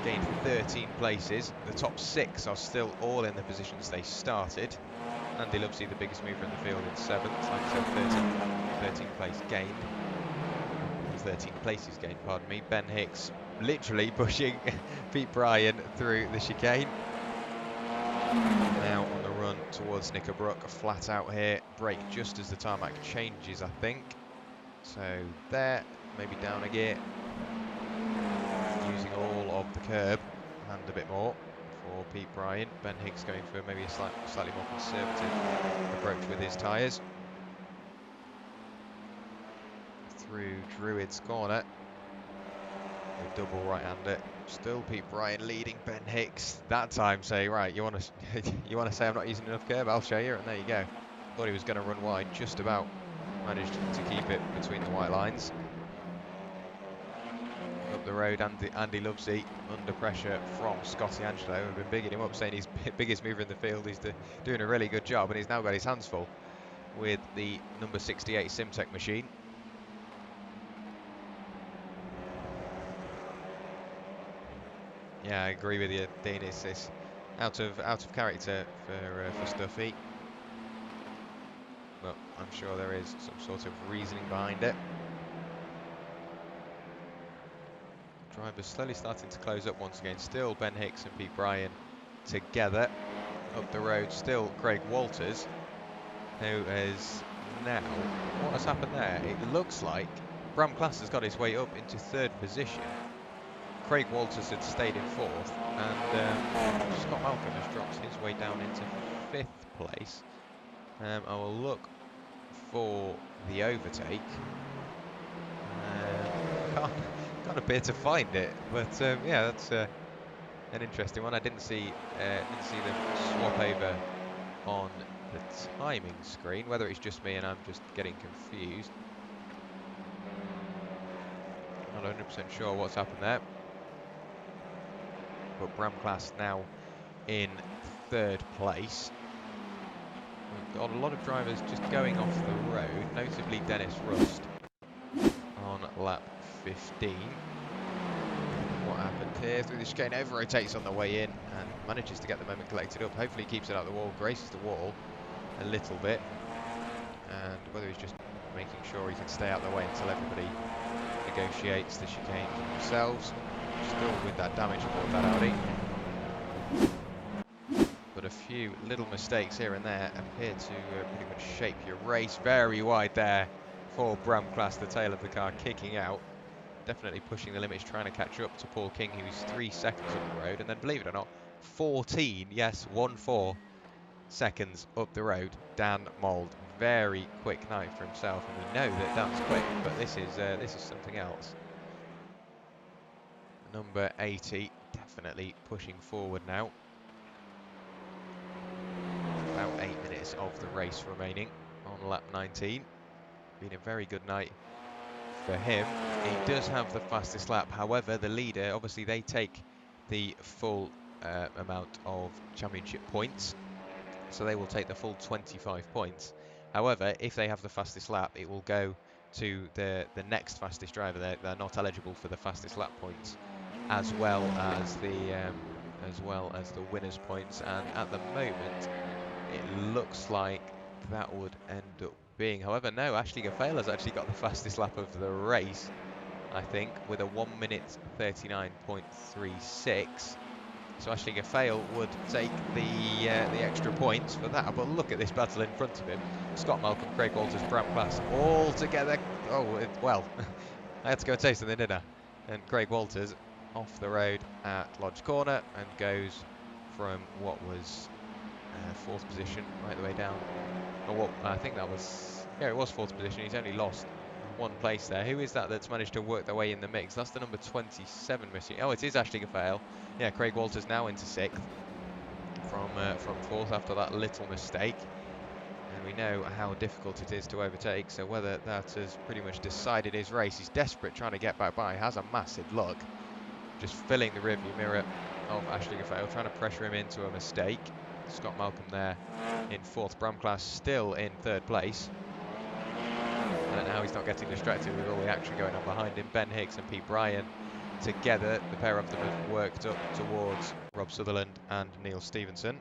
Gained 13 places. The top 6 are still all in the positions they started. Andy Lovesey, the biggest mover in the field, in 7th. Like I said, 13 place gained. 13 places gained, pardon me. Ben Hicks literally pushing Pete Bryan through the chicane. Now on the run towards Knickerbrook, flat out here. Brake just as the tarmac changes, I think. So there, maybe down a gear. Using all of the curb and a bit more for Pete Bryan. Ben Hicks going for maybe a slightly more conservative approach with his tyres. Through Druid's corner. A double right-hander. Still Pete Bryan leading Ben Hicks. That time say, right, you want to say I'm not using enough curb? I'll show you, and there you go. Thought he was going to run wide, just about managed to keep it between the white lines. Up the road, Andy Lovesey under pressure from Scotty Angelo. We've been bigging him up, saying he's biggest mover in the field. He's doing a really good job, and he's now got his hands full with the number 68 Simtech machine. Yeah, I agree with you, Dean. It's out of character for Stuffy, but I'm sure there is some sort of reasoning behind it. Drivers slowly starting to close up once again. Still Ben Hicks and Pete Bryan together. Up the road, still Craig Walters, who is now... What has happened there? It looks like Bram Class has got his way up into 3rd position. Craig Walters had stayed in 4th, and Scott Malcolm has dropped his way down into 5th place. I will look for the overtake. Can't appear to find it, but yeah, that's an interesting one. I didn't see them swap over on the timing screen. Whether it's just me and I'm just getting confused, not 100% sure what's happened there. But Bram Class now in 3rd place. We've got a lot of drivers just going off the road, notably Dennis Rust on lap 15. What happened here? Through the chicane, over-rotates on the way in and manages to get the moment collected up. Hopefully keeps it out the wall, graces the wall a little bit. And whether he's just making sure he can stay out the way until everybody negotiates the chicane themselves. Still with that damage aboard that Audi. But a few little mistakes here and there appear to pretty much shape your race. Very wide there for Bram Class, the tail of the car kicking out. Definitely pushing the limits, trying to catch up to Paul King, who's 3 seconds up the road. And then, believe it or not, 14, yes, 1-4 seconds up the road. Dan Mould, very quick night for himself. And we know that Dan's quick, but this is something else. Number 80, definitely pushing forward now. About 8 minutes of the race remaining on lap 19. Been a very good night for him. He does have the fastest lap. However, the leader, obviously they take the full amount of championship points. So they will take the full 25 points. However, if they have the fastest lap, it will go to the next fastest driver. They're not eligible for the fastest lap points, as well as the winners' points. And at the moment, it looks like that would end up being. However, no, Ashley Gaffale has actually got the fastest lap of the race, I think, with a 1 minute 39.36. So Ashley Gaffale would take the extra points for that. But look at this battle in front of him. Scott Malcolm, Craig Walters, Bram Class, all together. Oh, well, I had to go and taste something, didn't I? And Craig Walters off the road at Lodge Corner and goes from what was 4th position right the way down. Or what I think that was, yeah, it was 4th position. He's only lost 1 place there. Who is that that's managed to work their way in the mix? That's the number 27 missing. Oh, it is Ashley Gaffale. Yeah, Craig Walters now into 6th from 4th after that little mistake. And we know how difficult it is to overtake, so whether that has pretty much decided his race. He's desperate trying to get back by, has a massive look. Just filling the rearview mirror of Ashley Gaffale, trying to pressure him into a mistake. Scott Malcolm there in 4th. Bram Class still in 3rd place. I don't know how he's not getting distracted with all the action going on behind him. Ben Hicks and Pete Bryan together. The pair of them have worked up towards Rob Sutherland and Neil Stevenson.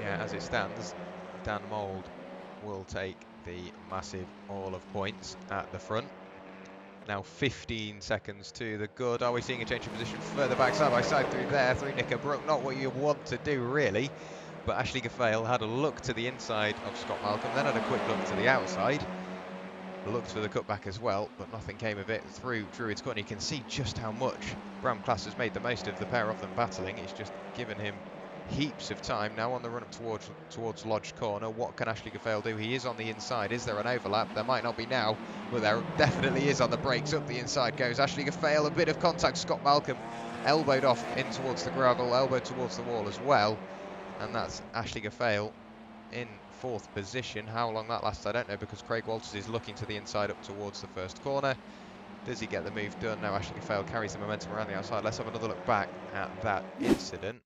Yeah, as it stands, Dan Mould will take the massive haul of points at the front. Now 15 seconds to the good. Are we seeing a change of position further back, side by side through there, through Knickerbrook? Not what you want to do, really. But Ashley Gaffale had a look to the inside of Scott Malcolm, then had a quick look to the outside. Looked for the cutback as well, but nothing came of it through Druids Court. And you can see just how much Bram Class has made the most of the pair of them battling. It's just given him heaps of time. Now on the run up towards Lodge Corner. What can Ashley Gaffale do? He is on the inside. Is there an overlap? There might not be now, but there definitely is on the brakes. Up the inside goes Ashley Gaffale. A bit of contact. Scott Malcolm elbowed off in towards the gravel, elbowed towards the wall as well. And that's Ashley Gaffale in 4th position. How long that lasts, I don't know, because Craig Walters is looking to the inside up towards the first corner. Does he get the move done? No, Ashley Gaffale carries the momentum around the outside. Let's have another look back at that incident.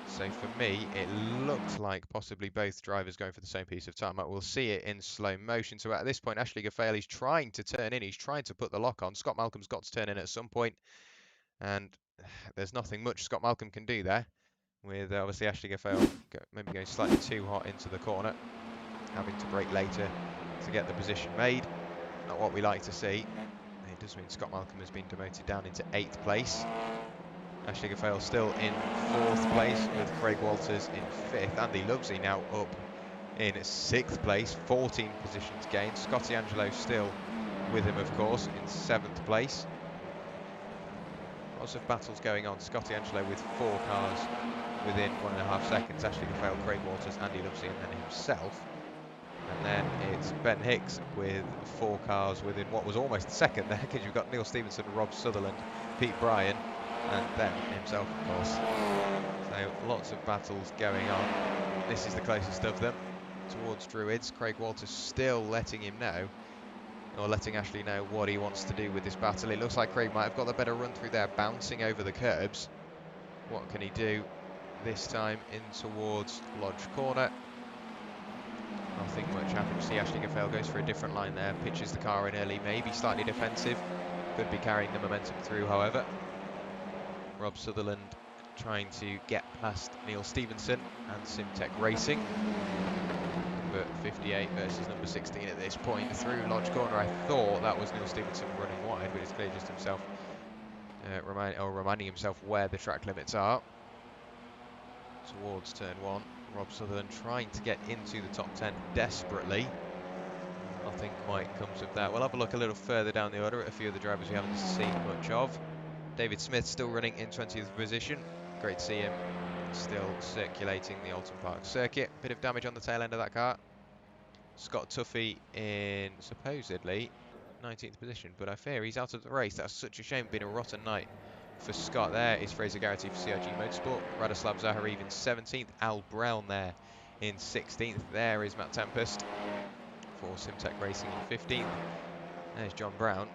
So for me, it looked like possibly both drivers going for the same piece of tarmac. We'll see it in slow motion. So at this point, Ashley Gaffale is trying to turn in. He's trying to put the lock on. Scott Malcolm's got to turn in at some point, and there's nothing much Scott Malcolm can do there. With obviously Ashley Gaffale maybe going slightly too hot into the corner, having to brake later to get the position made. Not what we like to see. It does mean Scott Malcolm has been demoted down into 8th place. Ashley Gaffale still in 4th place with Craig Walters in 5th. Andy Lovesley now up in 6th place, 14 positions gained. Scotty Angelo still with him, of course, in 7th place. Lots of battles going on. Scotty Angelo with 4 cars within 1.5 seconds. Ashley Gafale, Craig Waters, Andy Lovesey, and then himself. And then it's Ben Hicks with 4 cars within what was almost a second there, because you've got Neil Stevenson, Rob Sutherland, Pete Bryan, and then himself, of course. So lots of battles going on. This is the closest of them towards Druids. Craig Walters still letting him know, or letting Ashley know what he wants to do with this battle. It looks like Craig might have got the better run through there, bouncing over the curbs. What can he do this time in towards Lodge Corner? Nothing much happens. See, Ashley Gafale goes for a different line there, pitches the car in early, maybe slightly defensive. Could be carrying the momentum through, however. Rob Sutherland trying to get past Neil Stevenson and Simtech Racing. But 58 versus number 16 at this point. Through Lodge Corner, I thought that was Neil Stevenson running wide, but it's clearly just himself reminding himself where the track limits are. Towards turn 1. Rob Sutherland trying to get into the top 10 desperately. Nothing quite comes of that. We'll have a look a little further down the order at a few of the drivers we haven't seen much of. David Smith still running in 20th position. Great to see him still circulating the Oulton Park Circuit. Bit of damage on the tail end of that car. Scott Tuffy in supposedly 19th position, but I fear he's out of the race. That's such a shame. Been a rotten night for Scott. There is Fraser Garrity for CIG Motorsport. Radoslav Zaharev in 17th. Al Brown there in 16th. There is Matt Tempest for Simtech Racing in 15th. There's John Brown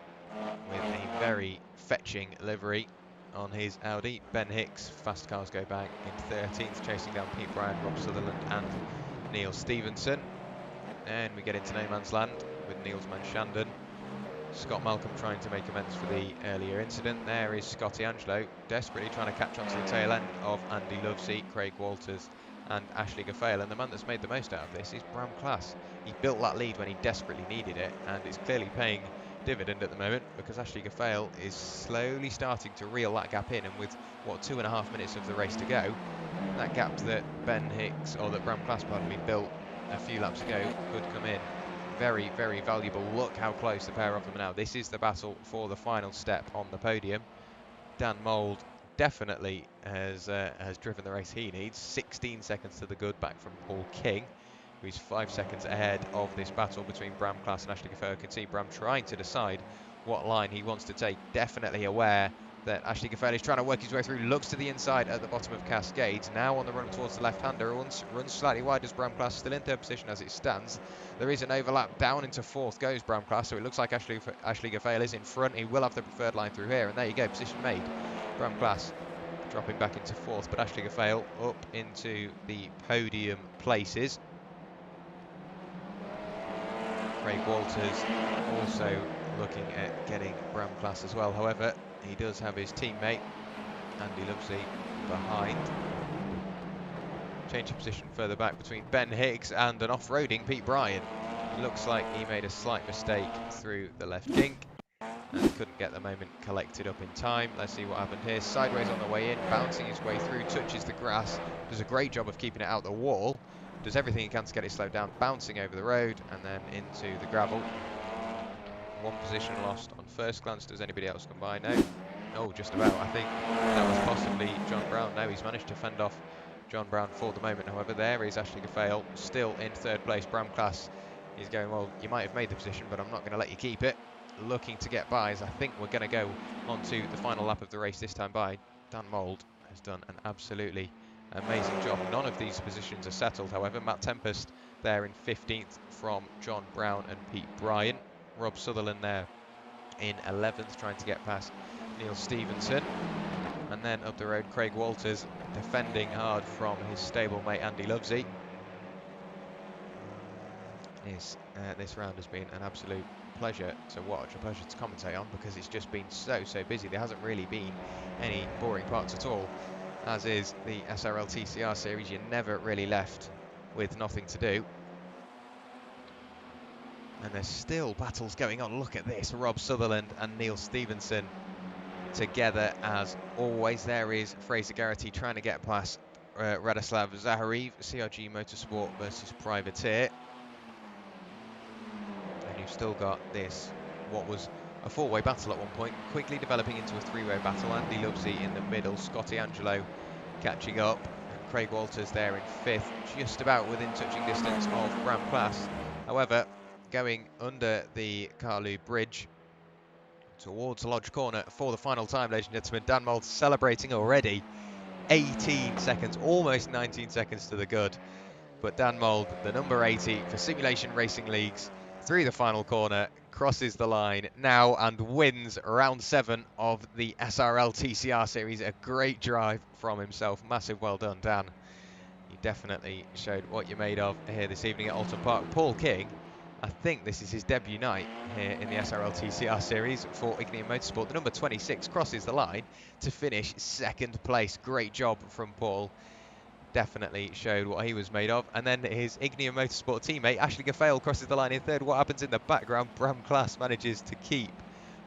with a very fetching livery on his Audi. Ben Hicks, Fast Cars Go Bang, in 13th, chasing down Pete Bryan, Rob Sutherland and Neil Stevenson. And we get into no man's land with Niels Manshandon. Scott Malcolm trying to make amends for the earlier incident. There is Scotty Angelo, desperately trying to catch onto the tail end of Andy Lovesey, Craig Walters and Ashley Gafale. And the man that's made the most out of this is Bram Class. He built that lead when he desperately needed it, and it's clearly paying dividend at the moment, because Ashley Gafale is slowly starting to reel that gap in, and with what 2.5 minutes of the race to go, that gap that Ben Hicks, or that Bram Class, pardon me, built a few laps ago could come in. Very, very valuable. Look how close the pair of them are now. This is the battle for the final step on the podium. Dan Mould definitely has driven the race he needs. 16 seconds to the good, back from Paul King, who's 5 seconds ahead of this battle between Bram Class and Ashley Gafale. You can see Bram trying to decide what line he wants to take. Definitely aware that Ashley Gafale is trying to work his way through. Looks to the inside at the bottom of Cascades. Now on the run towards the left-hander. Runs slightly wide as Bram Class, still in 3rd position as it stands. There is an overlap. Down into 4th goes Bram Class, so it looks like Ashley Gafale is in front. He will have the preferred line through here, and there you go, position made. Bram Class dropping back into 4th, but Ashley Gafale up into the podium places. Craig Walters also looking at getting Bram Class as well. However, he does have his teammate Andy Lovesey behind. Change of position further back between Ben Hicks and an off-roading Pete Bryan. It looks like he made a slight mistake through the left kink and couldn't get the moment collected up in time. Let's see what happened here. Sideways on the way in, bouncing his way through, touches the grass, does a great job of keeping it out the wall, does everything he can to get it slowed down, bouncing over the road and then into the gravel. 1 position lost on first glance. Does anybody else come by? No. Oh, just about. I think that was possibly John Brown. No, he's managed to fend off John Brown for the moment. However, there is Ashley Gafale, still in 3rd place. Bram Class is going, well, you might have made the position, but I'm not going to let you keep it. Looking to get by, as I think we're going to go on to the final lap of the race this time by. Dan Mould has done an absolutely amazing job. None of these positions are settled, however. Matt Tempest there in 15th from John Brown and Pete Bryan. Rob Sutherland there in 11th, trying to get past Neil Stevenson. And then up the road, Craig Walters defending hard from his stablemate Andy Lovesey. This round has been an absolute pleasure to watch, a pleasure to commentate on, because it's just been so busy. There hasn't really been any boring parts at all. As is the SRL TCR series, you're never really left with nothing to do. And there's still battles going on. Look at this, Rob Sutherland and Neil Stevenson together as always. There is Fraser Garrity trying to get past Radoslav Zaharev, CRG Motorsport versus Privateer. And you've still got this, what was a four-way battle at one point, quickly developing into a three-way battle. Andy Lovesey in the middle, Scotty Angelo catching up, and Craig Walters there in fifth, just about within touching distance of Bram Class. However, going under the Carlu Bridge towards Lodge Corner for the final time, ladies and gentlemen, Dan Mould celebrating already. 18 seconds, almost 19 seconds to the good. But Dan Mould, the number 80 for Simulation Racing Leagues, through the final corner, crosses the line now and wins round 7 of the SRL TCR series. A great drive from himself. Massive well done, Dan. You definitely showed what you're made of here this evening at Oulton Park. Paul King, I think this is his debut night here in the SRL TCR series for Ignium Motorsport. The number 26 crosses the line to finish second place. Great job from Paul. Definitely showed what he was made of. And then his Ignium Motorsport teammate, Ashley Gaffale, crosses the line in third. What happens in the background? Bram Class manages to keep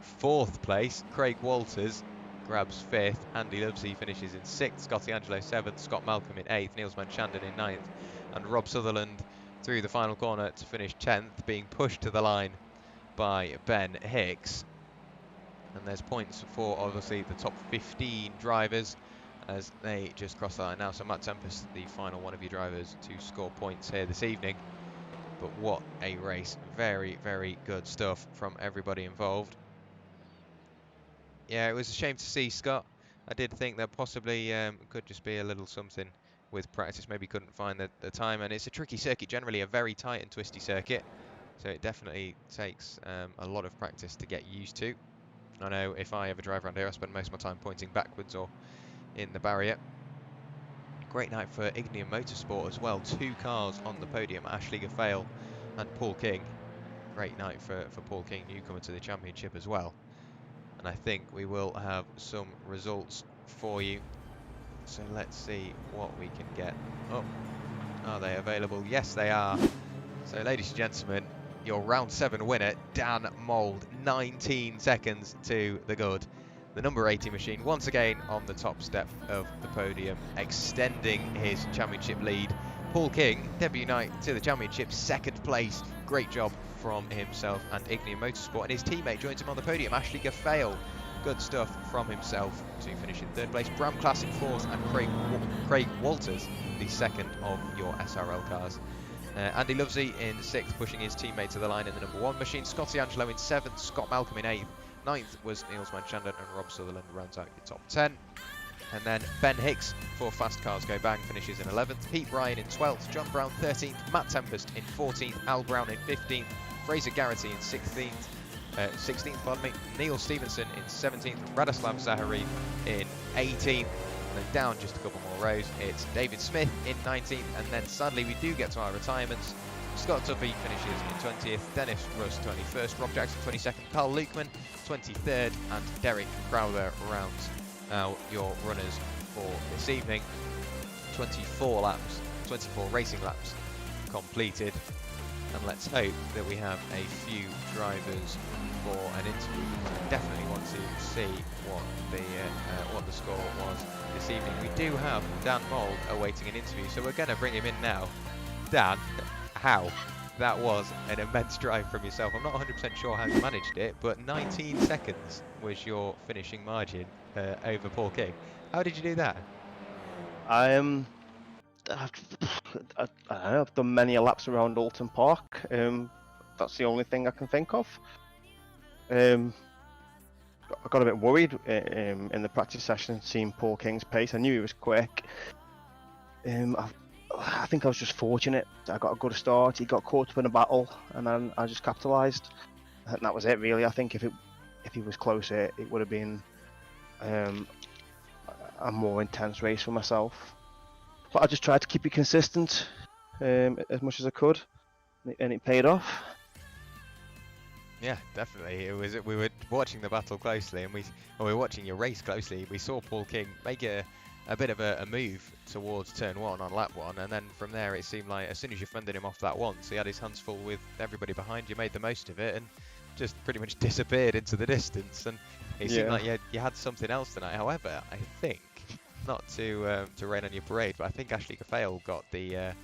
fourth place. Craig Walters grabs fifth. Andy Lovesey finishes in sixth. Scotty Angelo seventh. Scott Malcolm in eighth. Niels Manchandon in ninth. And Rob Sutherland through the final corner to finish 10th, being pushed to the line by Ben Hicks. And there's points for obviously the top 15 drivers as they just cross the line now. So Matt Tempest, the final one of your drivers to score points here this evening. But what a race. Very, very good stuff from everybody involved. Yeah, it was a shame to see, Scott. I did think that possibly could just be a little something with practice. Maybe couldn't find the time. And it's a tricky circuit, generally a very tight and twisty circuit. So it definitely takes a lot of practice to get used to. I know if I ever drive around here, I spend most of my time pointing backwards or in the barrier. Great night for Ignium Motorsport as well. 2 cars on the podium, Ashley Gaffale and Paul King. Great night for Paul King, newcomer to the championship as well. And I think we will have some results for you. So let's see what we can get. Oh, are they available? Yes, they are. So ladies and gentlemen, your round 7 winner, Dan Mould, 19 seconds to the good. The number 80 machine once again on the top step of the podium, extending his championship lead. Paul King, debut night to the championship, second place. Great job from himself and Ignium Motorsport, and his teammate joins him on the podium, Ashley Gaffale. Good stuff from himself to finish in third place. Bram Class in fourth, and Craig Walters, the second of your SRL cars. Andy Lovesey in sixth, pushing his teammate to the line in the number 1 machine. Scotty Angelo in seventh, Scott Malcolm in eighth. Ninth was Niels Manchandon, and Rob Sutherland rounds out your top 10. And then Ben Hicks for Fast Cars Go Bang finishes in 11th. Pete Bryan in 12th. John Brown 13th. Matt Tempest in 14th. Al Brown in 15th. Fraser Garrity in 16th. Pardon me. Neil Stevenson in 17th. Radoslav Zaharev in 18th. And then down just a couple more rows, it's David Smith in 19th. And then sadly we do get to our retirements. Scott Tuffy finishes in 20th, Dennis Russ 21st, Rob Jackson 22nd, Carl Lukeman 23rd, and Derek Crowther rounds out your runners for this evening. 24 racing laps completed, and let's hope that we have a few drivers for an interview. I definitely want to see what the score was this evening. We do have Dan Mould awaiting an interview, so we're going to bring him in now. Dan, how? That was an immense drive from yourself. I'm not 100% sure how you managed it, but 19 seconds was your finishing margin over Paul King. How did you do that? I've done many laps around Oulton Park. That's the only thing I can think of. I got a bit worried in the practice session seeing Paul King's pace. I knew he was quick. I think I was just fortunate. I got a good start. He got caught up in a battle, and then I just capitalised. And that was it, really. I think if he was closer, it would have been a more intense race for myself. But I just tried to keep it consistent as much as I could, and it paid off. Yeah, definitely. We were watching the battle closely, and we were watching your race closely. We saw Paul King make a bit of a move towards turn 1 on lap 1, and then from there it seemed like as soon as you fended him off that once, he had his hands full with everybody behind you, made the most of it, and just pretty much disappeared into the distance. And it seemed like you had something else tonight. However, I think not to rain on your parade, but I think Ashley Cafail got the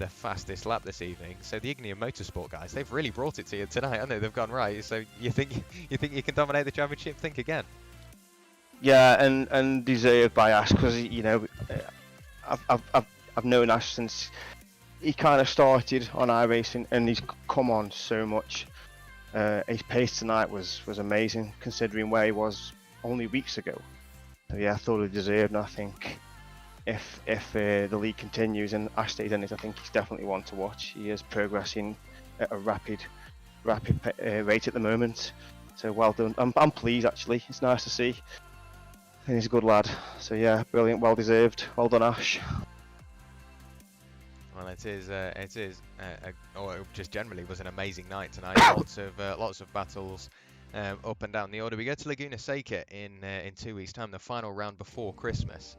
fastest lap this evening. So the Ignium Motorsport guys, they've really brought it to you tonight, haven't they? They've gone right. So you think you can dominate the championship? Think again. Yeah, and deserved by Ash, because I've known Ash since he kind of started on iRacing, and he's come on so much. His pace tonight was amazing, considering where he was only weeks ago. So yeah, I thought he deserved, and I think if the league continues and Ash stays in it, I think he's definitely one to watch. He is progressing at a rapid rate at the moment. So well done. I'm pleased, actually. It's nice to see, and he's a good lad. So yeah, brilliant, well deserved. Well done, Ash. Well, it is, or it just generally was an amazing night tonight. Lots of battles up and down the order. We go to Laguna Seca in 2 weeks' time, the final round before Christmas.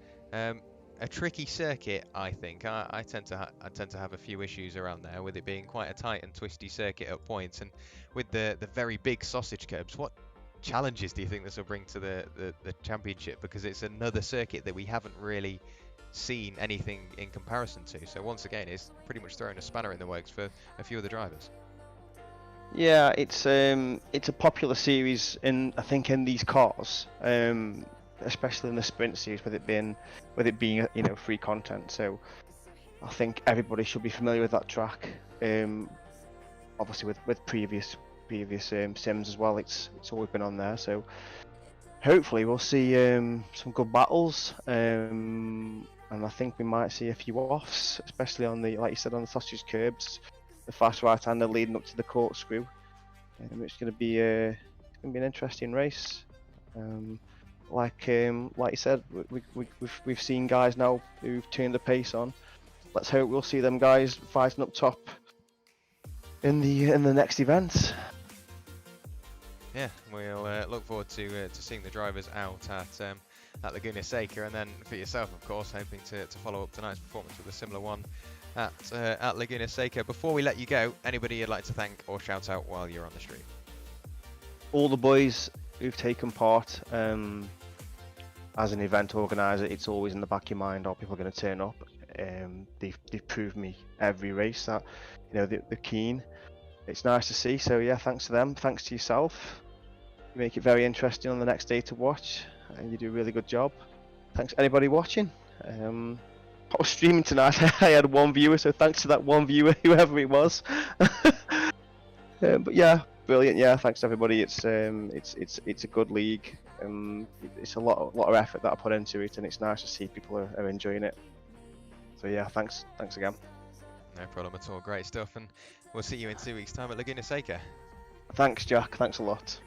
A tricky circuit, I think. I tend to have a few issues around there, with it being quite a tight and twisty circuit at points, and with the very big sausage curbs. What challenges do you think this will bring to the championship? Because it's another circuit that we haven't really seen anything in comparison to. So once again, it's pretty much throwing a spanner in the works for a few of the drivers. Yeah, it's a popular series I think in these cars, especially in the sprint series, with it being free content. So I think everybody should be familiar with that track. Obviously with previous sims as well, it's always been on there. So hopefully we'll see some good battles. And I think we might see a few offs, especially on like you said, on the sausage curbs, the fast right-hander leading up to the corkscrew. It's going to be an interesting race. Like you said, we've seen guys now who've turned the pace on. Let's hope we'll see them guys fighting up top in the next event. Yeah, we'll look forward to seeing the drivers out at Laguna Seca, and then for yourself, of course, hoping to follow up tonight's performance with a similar one at Laguna Seca. Before we let you go, anybody you'd like to thank or shout out while you're on the stream? All the boys who've taken part. As an event organizer, it's always in the back of your mind, are people going to turn up? They've proved me every race that they're keen. It's nice to see. So yeah, thanks to them. Thanks to yourself. You make it very interesting on the next day to watch, and you do a really good job. Thanks anybody watching. I was streaming tonight. I had one viewer, so thanks to that one viewer, whoever it was. But yeah, brilliant. Yeah, thanks to everybody. It's a good league. It's a lot of effort that I put into it, and it's nice to see people are enjoying it. So yeah, thanks again. No problem at all. Great stuff, and we'll see you in 2 weeks' time at Laguna Seca. Thanks, Jack. Thanks a lot.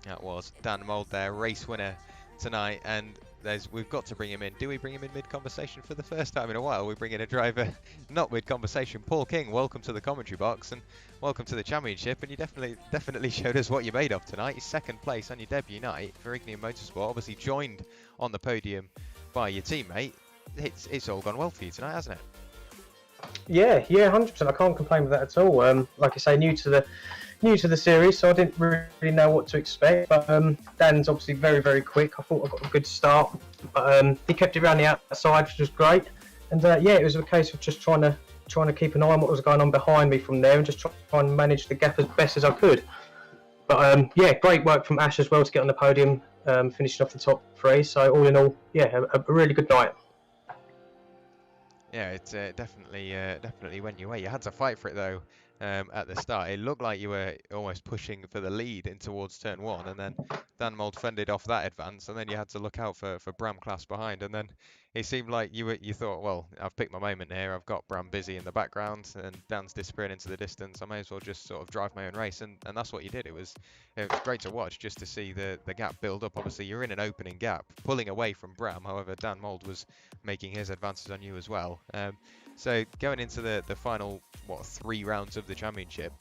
That was Dan Mould there, race winner tonight, and we've got to bring him in. Do we bring him in mid-conversation for the first time in a while? We bring in a driver not mid-conversation. Paul King, welcome to the commentary box and welcome to the championship, and you definitely showed us what you're made of tonight. You're second place on your debut night for Ignium Motorsport, obviously joined on the podium by your teammate. It's all gone well for you tonight, hasn't it? Yeah, 100%. I can't complain with that at all. Like I say, new to the series, so I didn't really know what to expect. But Dan's obviously very, very quick. I thought I got a good start, but he kept it around the outside, which was great. And yeah, it was a case of just trying to keep an eye on what was going on behind me from there, and just try and manage the gap as best as I could. But yeah, great work from Ash as well to get on the podium, finishing off the top three. So all in all, yeah, a really good night. Yeah, it definitely went your way. You had to fight for it though. At the start, it looked like you were almost pushing for the lead in towards turn one, and then Dan Mould fended off that advance, and then you had to look out for Bram class behind, and then it seemed like you thought, well, I've picked my moment here. I've got Bram busy in the background, and Dan's disappearing into the distance. I may as well just sort of drive my own race, and that's what you did. It was great to watch, just to see the gap build up. Obviously, you're in an opening gap, pulling away from Bram. However, Dan Mould was making his advances on you as well. So going into the final 3 rounds of the championship,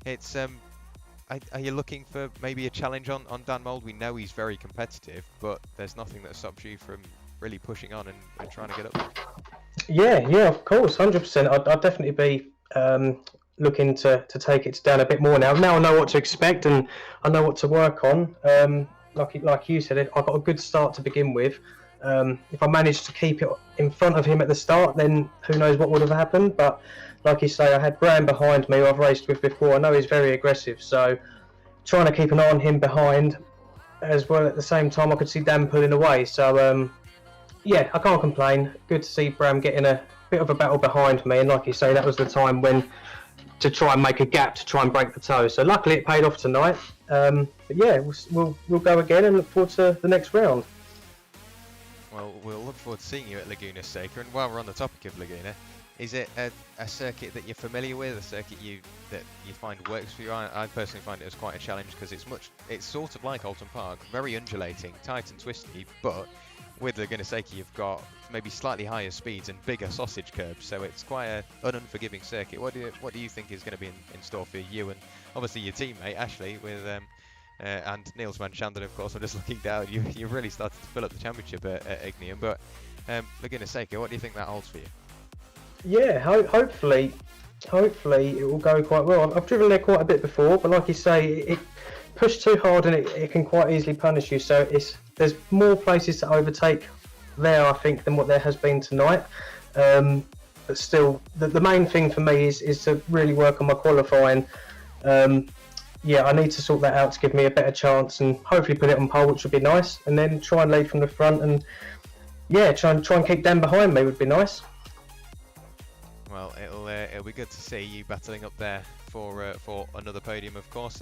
it's are you looking for maybe a challenge on Dan Mould? We know he's very competitive, but there's nothing that stops you from really pushing on and trying to get up. Yeah, of course, 100%. I'd definitely be looking to take it down a bit more now. Now I know what to expect and I know what to work on. Like you said, I got a good start to begin with. If I managed to keep it in front of him at the start, then who knows what would have happened. But like you say, I had Bram behind me, who I've raced with before. I know he's very aggressive, so trying to keep an eye on him behind as well. At the same time, I could see Dan pulling away. So yeah, I can't complain. Good to see Bram getting a bit of a battle behind me, and like you say, that was the time when to try and make a gap to try and break the toe. So luckily it paid off tonight. But yeah, we'll go again and look forward to the next round. Well, we'll look forward to seeing you at Laguna Seca. And while we're on the topic of Laguna, is it a circuit that you're familiar with, a circuit that you find works for you? I personally find it as quite a challenge because it's sort of like Oulton Park, very undulating, tight and twisty, but with Laguna Seca you've got maybe slightly higher speeds and bigger sausage curbs, so it's quite an unforgiving circuit. What do you think is going to be in store for you and obviously your teammate Ashley with and Niels van Schanden, of course? I'm just looking down. You've really started to fill up the championship at Ignium, but Laguna Seca, what do you think that holds for you? Yeah, hopefully it will go quite well. I've driven there quite a bit before, but like you say, it pushed too hard and it can quite easily punish you. So there's more places to overtake there, I think, than what there has been tonight. But still, the main thing for me is to really work on my qualifying. Yeah, I need to sort that out to give me a better chance and hopefully put it on pole, which would be nice. And then try and lead from the front and yeah, try and keep Dan behind me would be nice. Well, it'll be good to see you battling up there for another podium, of course,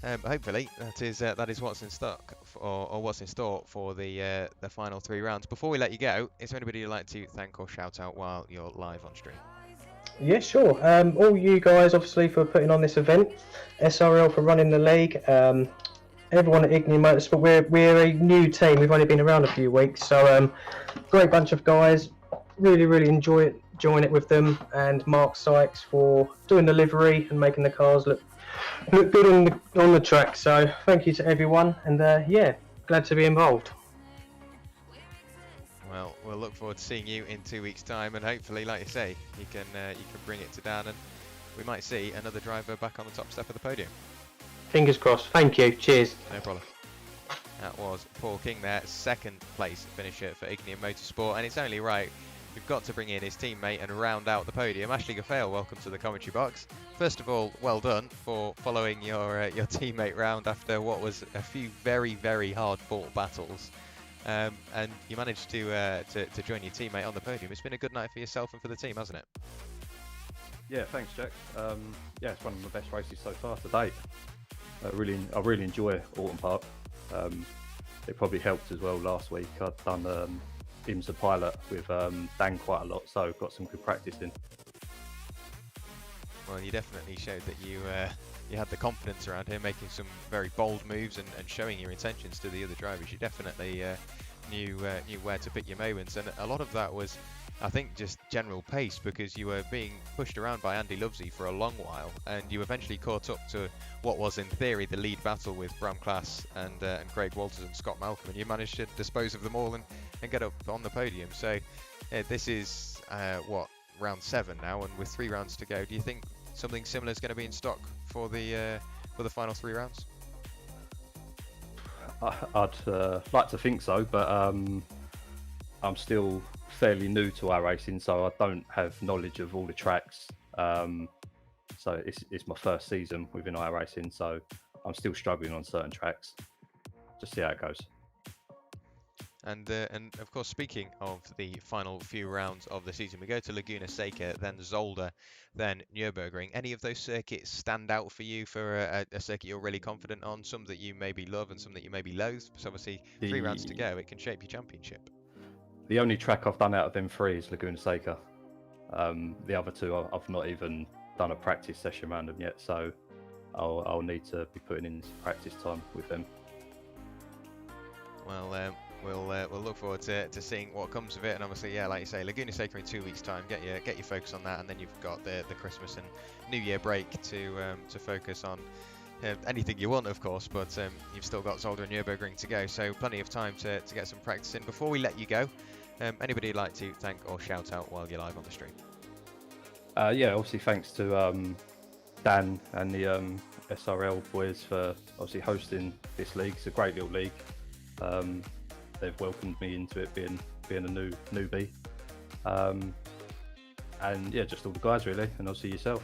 and hopefully that is what's in stock or what's in store for the final 3 rounds. Before we let you go, is there anybody you'd like to thank or shout out while you're live on stream? Yeah, sure. All you guys, obviously, for putting on this event, SRL for running the league, everyone at Ignium Motorsport. We're a new team. We've only been around a few weeks, so great bunch of guys. Really enjoy join it with them, and Mark Sykes for doing the livery and making the cars look good on the track. So thank you to everyone, and yeah, glad to be involved. Well, we'll look forward to seeing you in 2 weeks' time, and hopefully, like you say, you can bring it to Dan, and we might see another driver back on the top step of the podium. Fingers crossed. Thank you. Cheers. No problem. That was Paul King there, 2nd place finisher for Ignium Motorsport, and it's only right. We've got to bring in his teammate and round out the podium. Ashley Gaffale, welcome to the commentary box. First of all, well done for following your teammate round after what was a few very hard-fought battles, and you managed to join your teammate on the podium. It's been a good night for yourself and for the team, hasn't it? Yeah, thanks, Jack. Yeah, it's one of my best races so far to date. I really enjoy Oulton Park. It probably helped as well last week. I'd done IMSA pilot with Dan quite a lot, so got some good practice in. Well, you definitely showed that you had the confidence around here, making some very bold moves and showing your intentions to the other drivers. You definitely knew where to pick your moments, and a lot of that was, I think, just general pace, because you were being pushed around by Andy Lovesey for a long while, and you eventually caught up to what was in theory the lead battle with Bram Class and Craig Walters and Scott Malcolm, and you managed to dispose of them all and get up on the podium. So this is round 7 now, and with 3 rounds to go, do you think something similar is going to be in stock for the final 3 rounds? I'd like to think so, but I'm still fairly new to iRacing, so I don't have knowledge of all the tracks. So it's my first season within iRacing, so I'm still struggling on certain tracks. Just see how it goes. And of course, speaking of the final few rounds of the season, we go to Laguna Seca, then Zolder, then Nürburgring. Any of those circuits stand out for you for a circuit you're really confident on? Some that you maybe love and some that you maybe loathe? Because obviously 3 rounds to go, it can shape your championship. The only track I've done out of them 3 is Laguna Seca. The other 2, I've not even done a practice session around them yet, so I'll need to be putting in some practice time with them. Well, we'll look forward to seeing what comes of it, and obviously, yeah, like you say, Laguna Seca in 2 weeks' time. Get your focus on that, and then you've got the Christmas and New Year break to focus on anything you want, of course. But you've still got Zolder and Nürburgring to go, so plenty of time to get some practice in. Before we let you go, anybody you'd like to thank or shout out while you're live on the stream? Yeah, obviously thanks to Dan and the SRL boys for obviously hosting this league. It's a great little league. they've welcomed me into it, being a newbie. And yeah, just all the guys really, and obviously yourself.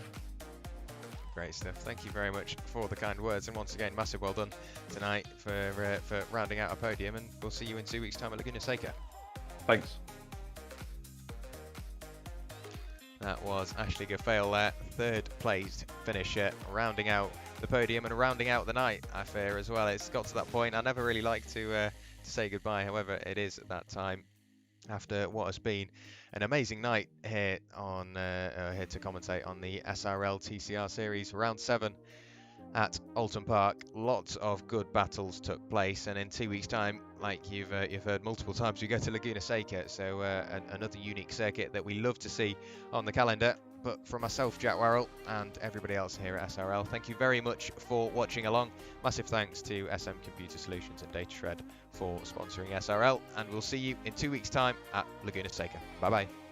Great stuff. Thank you very much for the kind words, and once again, massive well done tonight for rounding out a podium. And we'll see you in 2 weeks' time at Laguna Seca. Thanks. That was Ashley Gafail there, third placed finisher, rounding out the podium and rounding out the night, I fear, as well. It's got to that point. I never really like to say goodbye, however, it is at that time after what has been an amazing night here on here to commentate on the SRL TCR series round 7 at Oulton Park. Lots of good battles took place, and in 2 weeks' time, like you've heard multiple times, we go to Laguna Seca, so another unique circuit that we love to see on the calendar. But for myself, Jack Warrell, and everybody else here at SRL, thank you very much for watching along. Massive thanks to SM Computer Solutions and Data Shred for sponsoring SRL, and we'll see you in 2 weeks' time at Laguna Seca. Bye bye.